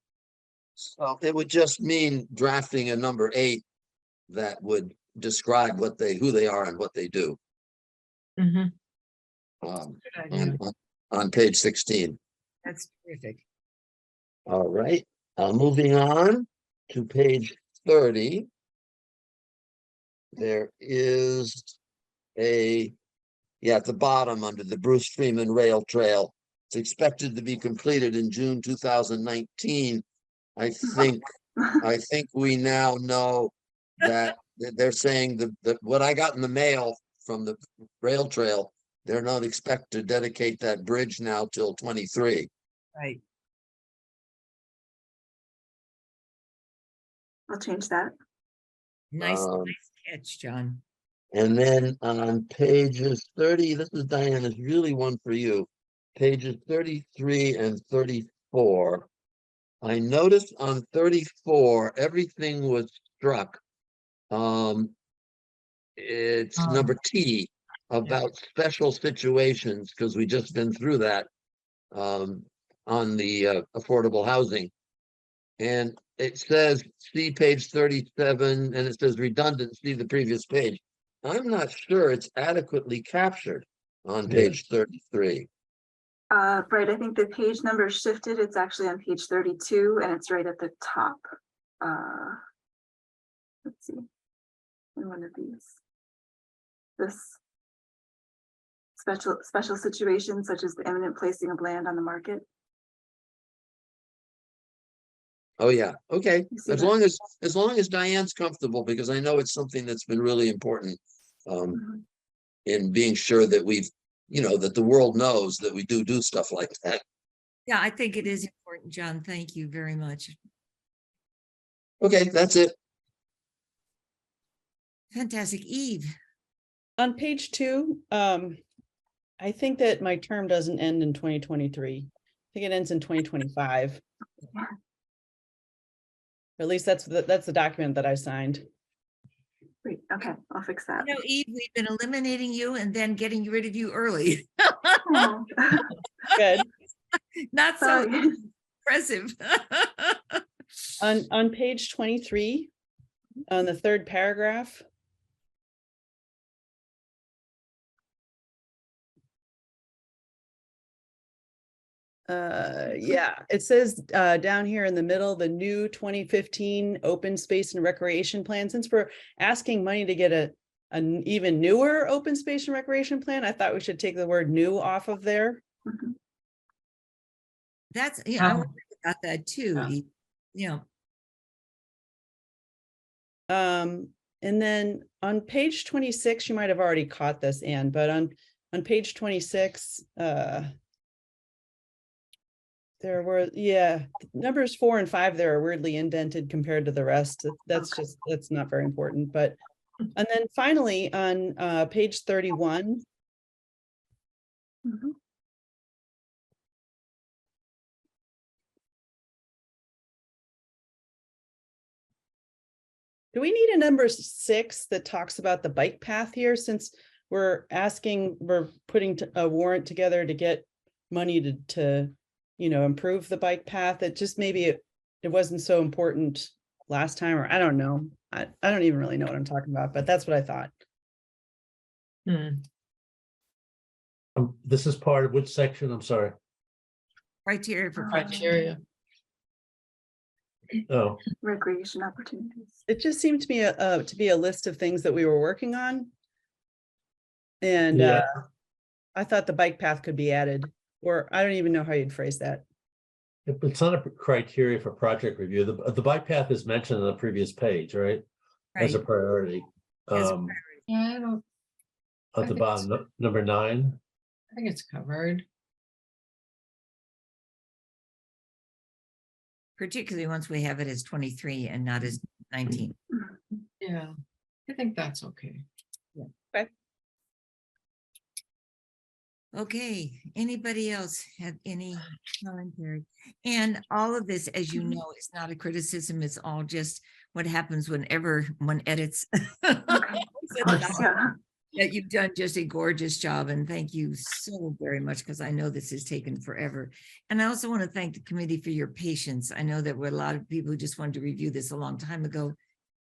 So it would just mean drafting a number 8 that would describe who they are and what they do. Mhm. On, Good idea. on page 16. That's terrific. All right. Moving on to page 30. There is at the bottom under the Bruce Freeman Rail Trail. It's expected to be completed in June 2019. I think we now know that they're saying that what I got in the mail from the rail trail, they're not expect to dedicate that bridge now till 23. Right. I'll change that. Nice Um, catch, John. And then on pages 30, this is Diane, is really one for you. Pages 33 and 34. I noticed on 34, everything was struck. It's number T about special situations, because we just been through that on the affordable housing. And it says, see page 37, and it says redundant, see the previous page. I'm not sure it's adequately captured on Yeah. page 33. Right, I think the page number shifted. It's actually on page 32 and it's right at the top. Let's see. In one of these. This special situations such as the imminent placing of land on the market. Oh, yeah, okay. You see As that? long as Diane's comfortable, because I know it's something that's been really important Mhm. in being sure that that the world knows that we do stuff like that. Yeah, I think it is important, John. Thank you very much. Okay, that's it. Fantastic. Eve. On page 2, I think that my term doesn't end in 2023. I think it ends in 2025. Yeah. At least that's the document that I signed. Great, okay, I'll fix that. You know, Eve, we've been eliminating you and then getting rid of you early. Oh, Good. Not so sorry. impressive. On page 23, on the third paragraph. Yeah, it says down here in the middle, the new 2015 open space and recreation plan. Since we're asking money to get an even newer open space and recreation plan, I thought we should take the word new off of there. Mhm. That's, I wondered about that too, Eve. And then on page 26, you might have already caught this, Anne, but on page 26, there were, numbers 4 and 5 there are weirdly indented compared to the rest. That's not very important, but, and then finally on page 31. Mhm. Do we need a number 6 that talks about the bike path here, since we're putting a warrant together to get money to improve the bike path? It just, maybe it wasn't so important last time, or I don't know. I don't even really know what I'm talking about, but that's what I thought. This is part of which section? I'm sorry. Criteria for project. Criteria. Oh, Recreation opportunities. It just seemed to me to be a list of things that we were working on. And yeah. I thought the bike path could be added, or I don't even know how you'd phrase that. It's not a criteria for project review. The bike path is mentioned on the previous page, right? As a Right. priority. As a Yeah, I don't, At the bottom, number 9. I think it's covered. Particularly once we have it as 23 and not as 19. Yeah, I think that's okay. Okay, anybody else have any commentary? And all of this, as you know, is not a criticism. It's all just what happens whenever one edits. Okay. Of course, yeah. That you've done just a gorgeous job, and thank you so very much, because I know this has taken forever. And I also want to thank the committee for your patience. I know there were a lot of people who just wanted to review this a long time ago,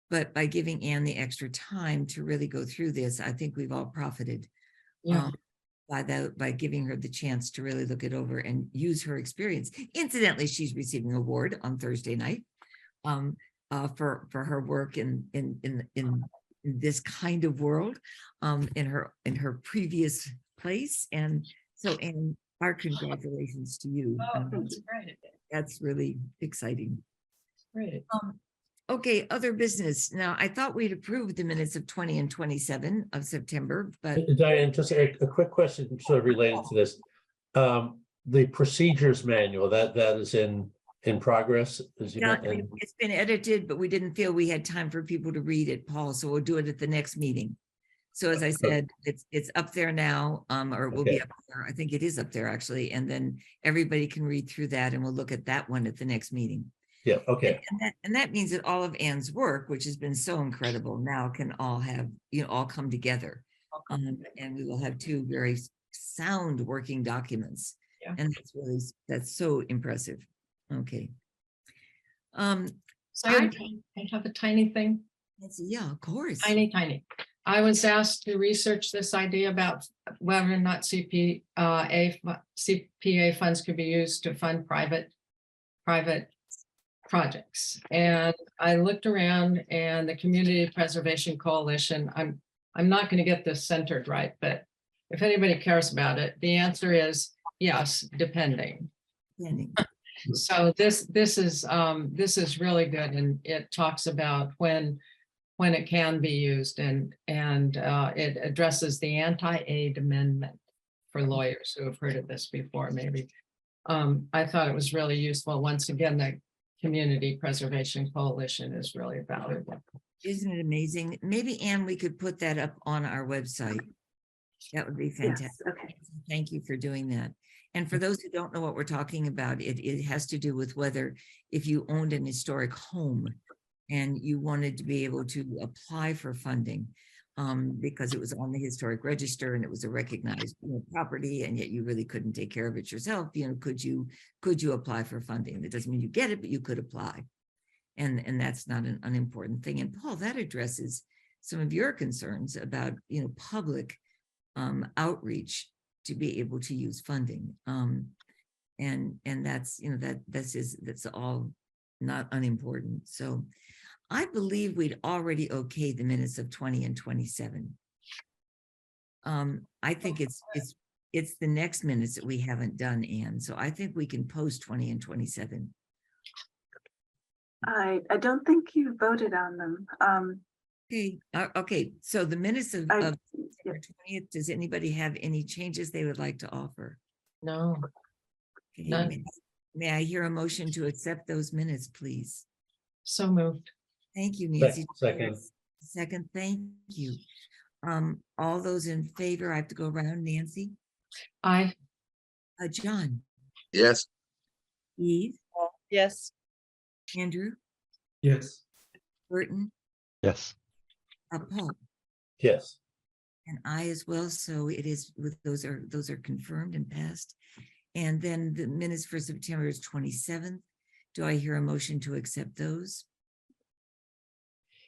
but by giving Anne the extra time to really go through this, I think we've all profited. Yeah. by giving her the chance to really look it over and use her experience. Incidentally, she's receiving an award on Thursday night for her work in this kind of world in her previous place. And so, and our congratulations to you. That's great. That's really exciting. Great. Okay, other business. Now, I thought we'd approved the minutes of 20 and 27 of September, but Diane, just a quick question sort of related to this. The procedures manual, that is in progress, as you yeah, mentioned. it's been edited, but we didn't feel we had time for people to read it, Paul, so we'll do it at the next meeting. So as I said, it's up there now, or it will be Okay. up there. I think it is up there actually, and then everybody can read through that and we'll look at that one at the next meeting. Yeah, okay. And that means that all of Anne's work, which has been so incredible, now can all have, all come together. And we will have two very sound working documents. Yeah. And that's so impressive. Okay. So I have a tiny thing. Yeah, of course. Tiny. I was asked to research this idea about whether or not CPA funds could be used to fund private projects. And I looked around, and the Community Preservation Coalition, I'm not going to get this centered right, but if anybody cares about it, the answer is yes, depending. So this is really good, and it talks about when it can be used, and it addresses the anti-aid amendment for lawyers who have heard of this before, maybe. I thought it was really useful. Once again, the Community Preservation Coalition is really valuable. Isn't it amazing? Maybe, Anne, we could put that up on our website. That would be fantastic. Yes, okay. Thank you for doing that. And for those who don't know what we're talking about, it has to do with whether if you owned an historic home and you wanted to be able to apply for funding because it was on the historic register and it was a recognized property, and yet you really couldn't take care of it yourself, could you apply for funding? That doesn't mean you get it, but you could apply. And that's not an unimportant thing. And Paul, that addresses some of your concerns about public outreach to be able to use funding. And that's that's all not unimportant. So I believe we'd already okayed the minutes of 20 and 27. I think it's the next minutes that we haven't done, Anne. So I think we can post 20 and 27. I don't think you voted on them. Okay. So the minutes of yeah. September 20th, does anybody have any changes they would like to offer? No. Okay, None. May I hear a motion to accept those minutes, please? So moved. Thank you, Nancy. Second. Second, thank you. All those in favor, I have to go around. Nancy? Aye. John? Yes, Eve? Yes. Andrew? Yes. Burton? Yes. Paul? Yes. And I as well. So it is with those are confirmed and passed. And then the minutes for September is 27th. Do I hear a motion to accept those?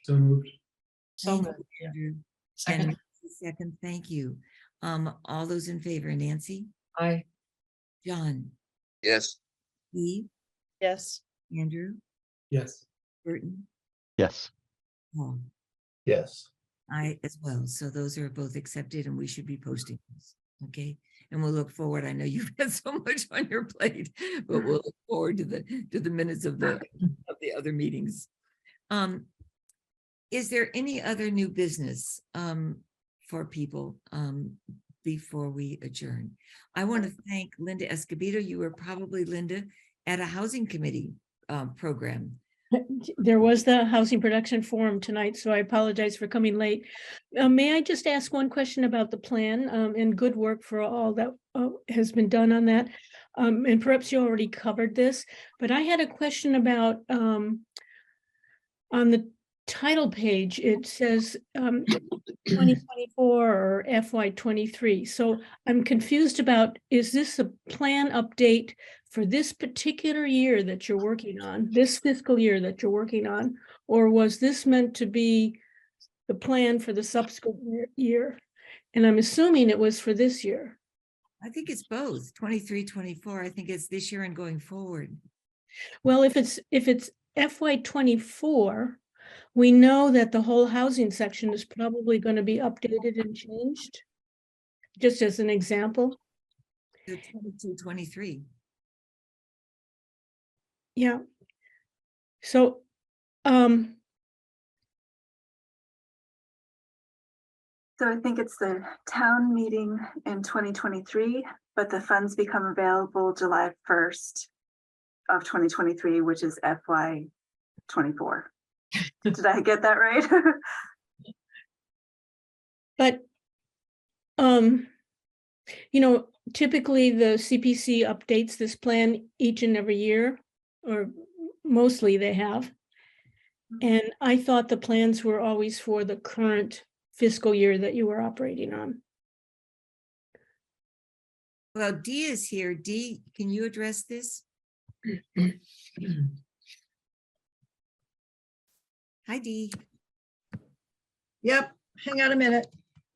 So moved. So Thank moved. you, Andrew. Second. And second, thank you. All those in favor, Nancy? Aye. John? yes, Eve? Yes. Andrew? Yes. Burton? Yes. Paul? Yes. I as well. So those are both accepted and we should be posting this. Okay. And we'll look forward. I know you've got so much on your plate, but we'll look forward to the minutes of the other meetings. Is there any other new business for people before we adjourn? I want to thank Linda Escobedo. You were probably, Linda, at a housing committee program. There was the Housing Production Forum tonight, so I apologize for coming late. May I just ask one question about the plan and good work for all that has been done on that? And perhaps you already covered this, but I had a question about on the title page, it says 2024 or FY23. So I'm confused about, is this a plan update for this particular year that you're working on, this fiscal year that you're working on, or was this meant to be the plan for the subsequent year? And I'm assuming it was for this year. I think it's both 23, 24. I think it's this year and going forward. Well, if it's FY 24, we know that the whole housing section is probably going to be updated and changed. Just as an example. So 22, 23. Yeah. So, So I think it's the town meeting in 2023, but the funds become available July 1st of 2023, which is FY 24. Did I get that right? but, typically the CPC updates this plan each and every year, or mostly they have. And I thought the plans were always for the current fiscal year that you were operating on. Well, Dee is here. Dee, can you address this? Hi, Dee. Yep, hang on a minute.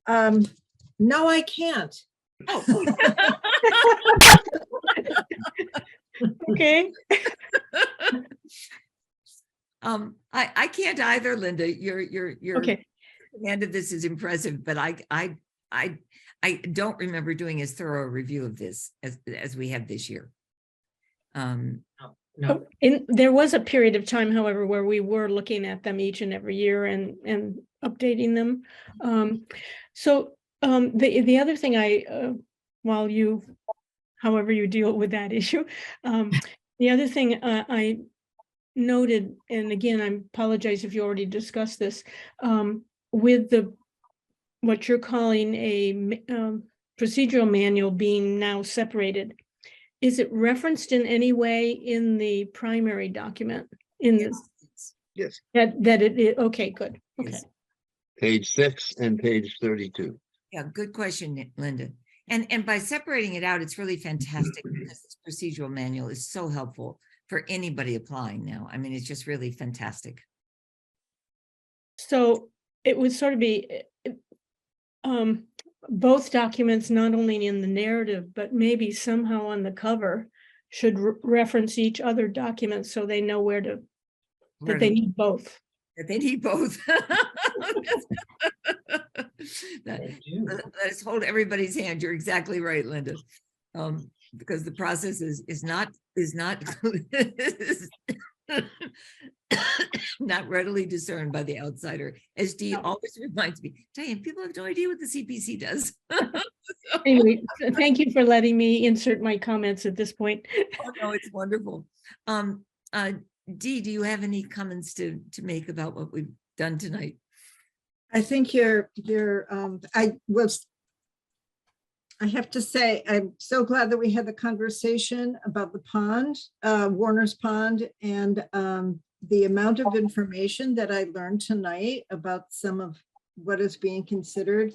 No, I can't. Oh. Okay. I can't either, Linda. Your Okay. command of this is impressive, but I don't remember doing as thorough a review of this as we have this year. No, There was a period of time, however, where we were looking at them each and every year and updating them. The other thing while you, however you deal with that issue, the other thing I noted, and again, I apologize if you already discussed this, with what you're calling a procedural manual being now separated. Is it referenced in any way in the primary document? Yes. That it is, okay, good, okay. Yes. Page 6 and page 32. Yeah, good question, Linda. And by separating it out, it's really fantastic because this procedural manual is so helpful for anybody applying now. I mean, it's just really fantastic. So it would sort of be both documents, not only in the narrative, but maybe somehow on the cover should reference each other document so they know that they need both. That they need both. Let's hold everybody's hand. You're exactly right, Linda. Because the process is not not readily discerned by the outsider, as Dee always reminds me. Diane, people have no idea what the CPC does. Anyway, thank you for letting me insert my comments at this point. Oh, no, it's wonderful. Dee, do you have any comments to make about what we've done tonight? I think I have to say, I'm so glad that we had the conversation about the pond, Warner's Pond, and the amount of information that I learned tonight about some of what is being considered.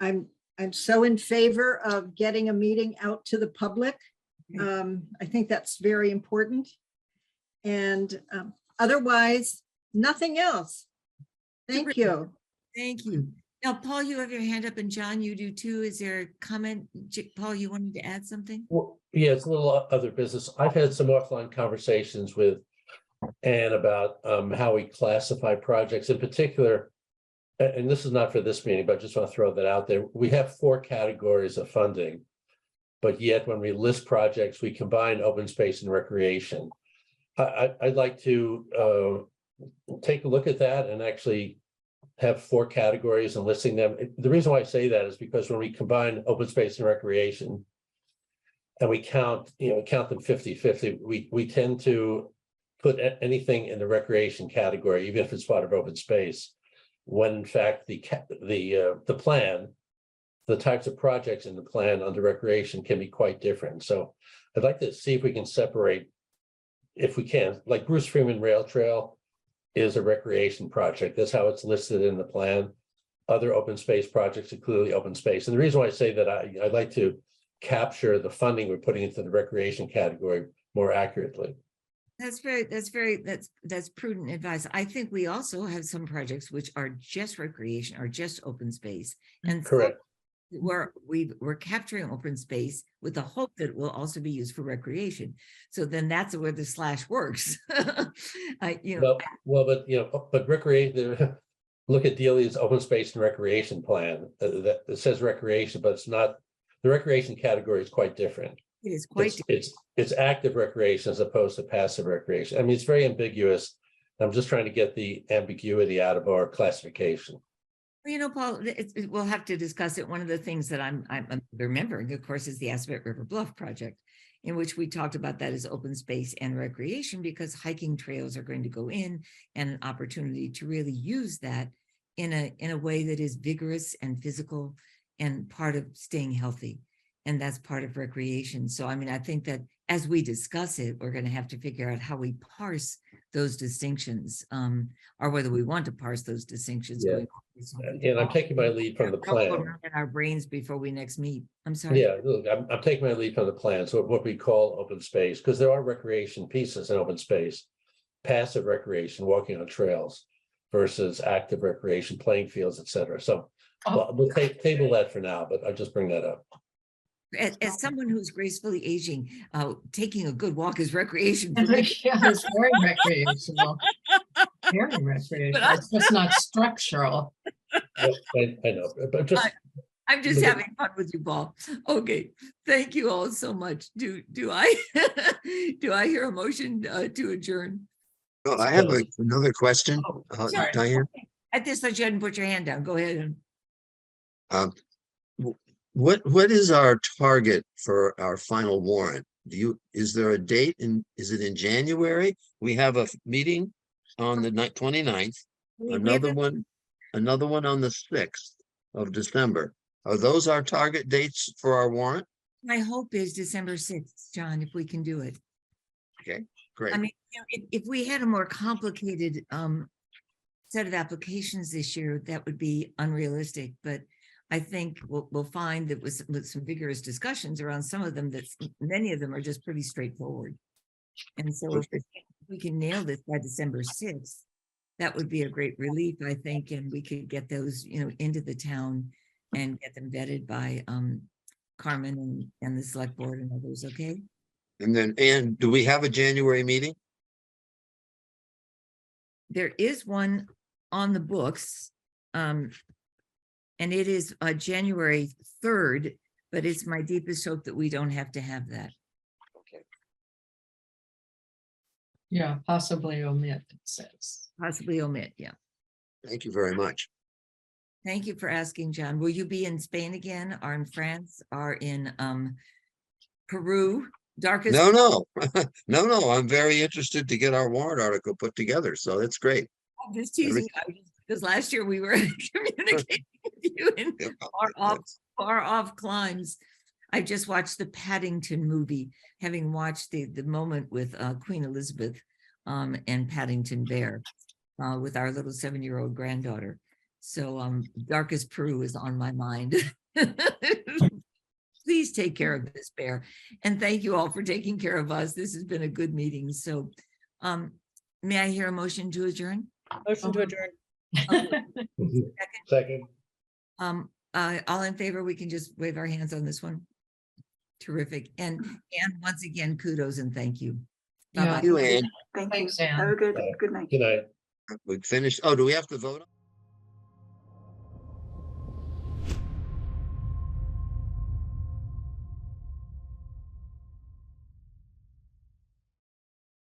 I'm so in favor of getting a meeting out to the public. I think that's very important. And otherwise, nothing else. Thank you. Thank you. Now, Paul, you have your hand up, and John, you do too. Is there a comment? Paul, you wanted to add something? Well, yeah, it's a little other business. I've had some offline conversations with Anne about how we classify projects in particular. And this is not for this meeting, but I just want to throw that out there. We have 4 categories of funding, but yet when we list projects, we combine open space and recreation. I'd like to take a look at that and actually have 4 categories and listing them. The reason why I say that is because when we combine open space and recreation and we count them 50-50, we tend to put anything in the recreation category, even if it's part of open space, when in fact the plan, the types of projects in the plan under recreation can be quite different. So I'd like to see if we can separate, if we can, like Bruce Freeman Rail Trail is a recreation project. That's how it's listed in the plan. Other open space projects are clearly open space. And the reason why I say that I'd like to capture the funding we're putting into the recreation category more accurately. That's prudent advice. I think we also have some projects which are just recreation or just open space. And Correct. we're capturing open space with the hope that it will also be used for recreation. So then that's where the slash works. But recreate, look at Delia's open space and recreation plan, that it says recreation, but it's not, the recreation category is quite different. It is quite. It's active recreation as opposed to passive recreation. I mean, it's very ambiguous. I'm just trying to get the ambiguity out of our classification. Paul, we'll have to discuss it. One of the things that I'm remembering, of course, is the Aspet River Bluff project, in which we talked about that as open space and recreation, because hiking trails are going to go in, and an opportunity to really use that in a way that is vigorous and physical and part of staying healthy. And that's part of recreation. So, I mean, I think that as we discuss it, we're going to have to figure out how we parse those distinctions, or whether we want to parse those distinctions. Yeah. And I'm taking my lead from the plan. In our brains before we next meet. I'm sorry. Yeah, look, I'm taking my lead from the plan. So what we call open space, because there are recreation pieces in open space, passive recreation, walking on trails, versus active recreation, playing fields, etc. So we'll table that for now, but I'll just bring that up. As someone who's gracefully aging, taking a good walk is recreation for me. Yeah, it's very recreational. Very recreational. It's just not structural. I know, but just. I'm just having fun with you, Paul. Okay, thank you all so much. Do I hear a motion to adjourn? Well, I have another question, Sorry. Diane. At this, I shouldn't put your hand down. Go ahead. What is our target for our final warrant? Is there a date is it in January? We have a meeting on the 29th, another one on the 6th of December. Are those our target dates for our warrant? My hope is December 6th, John, if we can do it. Okay, great. I mean, if we had a more complicated set of applications this year, that would be unrealistic, but I think we'll find that with some vigorous discussions around some of them, that many of them are just pretty straightforward. And so if we can nail this by December 6th, that would be a great relief, I think, and we could get those, into the town and get them vetted by Carmen and the select board and others, okay? And do we have a January meeting? There is one on the books. And it is January 3rd, but it's my deepest hope that we don't have to have that. Okay. Yeah, possibly omit, it says. Possibly omit, yeah. Thank you very much. Thank you for asking, John. Will you be in Spain again, or in France, or in Peru? Darkest? No. I'm very interested to get our warrant article put together, so that's great. I'm just teasing you, because last year we were communicating with you in far off climes. I just watched the Paddington movie, having watched the moment with Queen Elizabeth and Paddington Bear with our little 7-year-old granddaughter. So Darkest Peru is on my mind. Please take care of this bear. And thank you all for taking care of us. This has been a good meeting. So may I hear a motion to adjourn? Motion to adjourn. Second. All in favor, we can just wave our hands on this one. Terrific. And once again, kudos and thank you. Yeah. Thank you, Anne. Thank you. Thanks, Anne. Have a good night. Good night. We finished. Oh, do we have to vote on?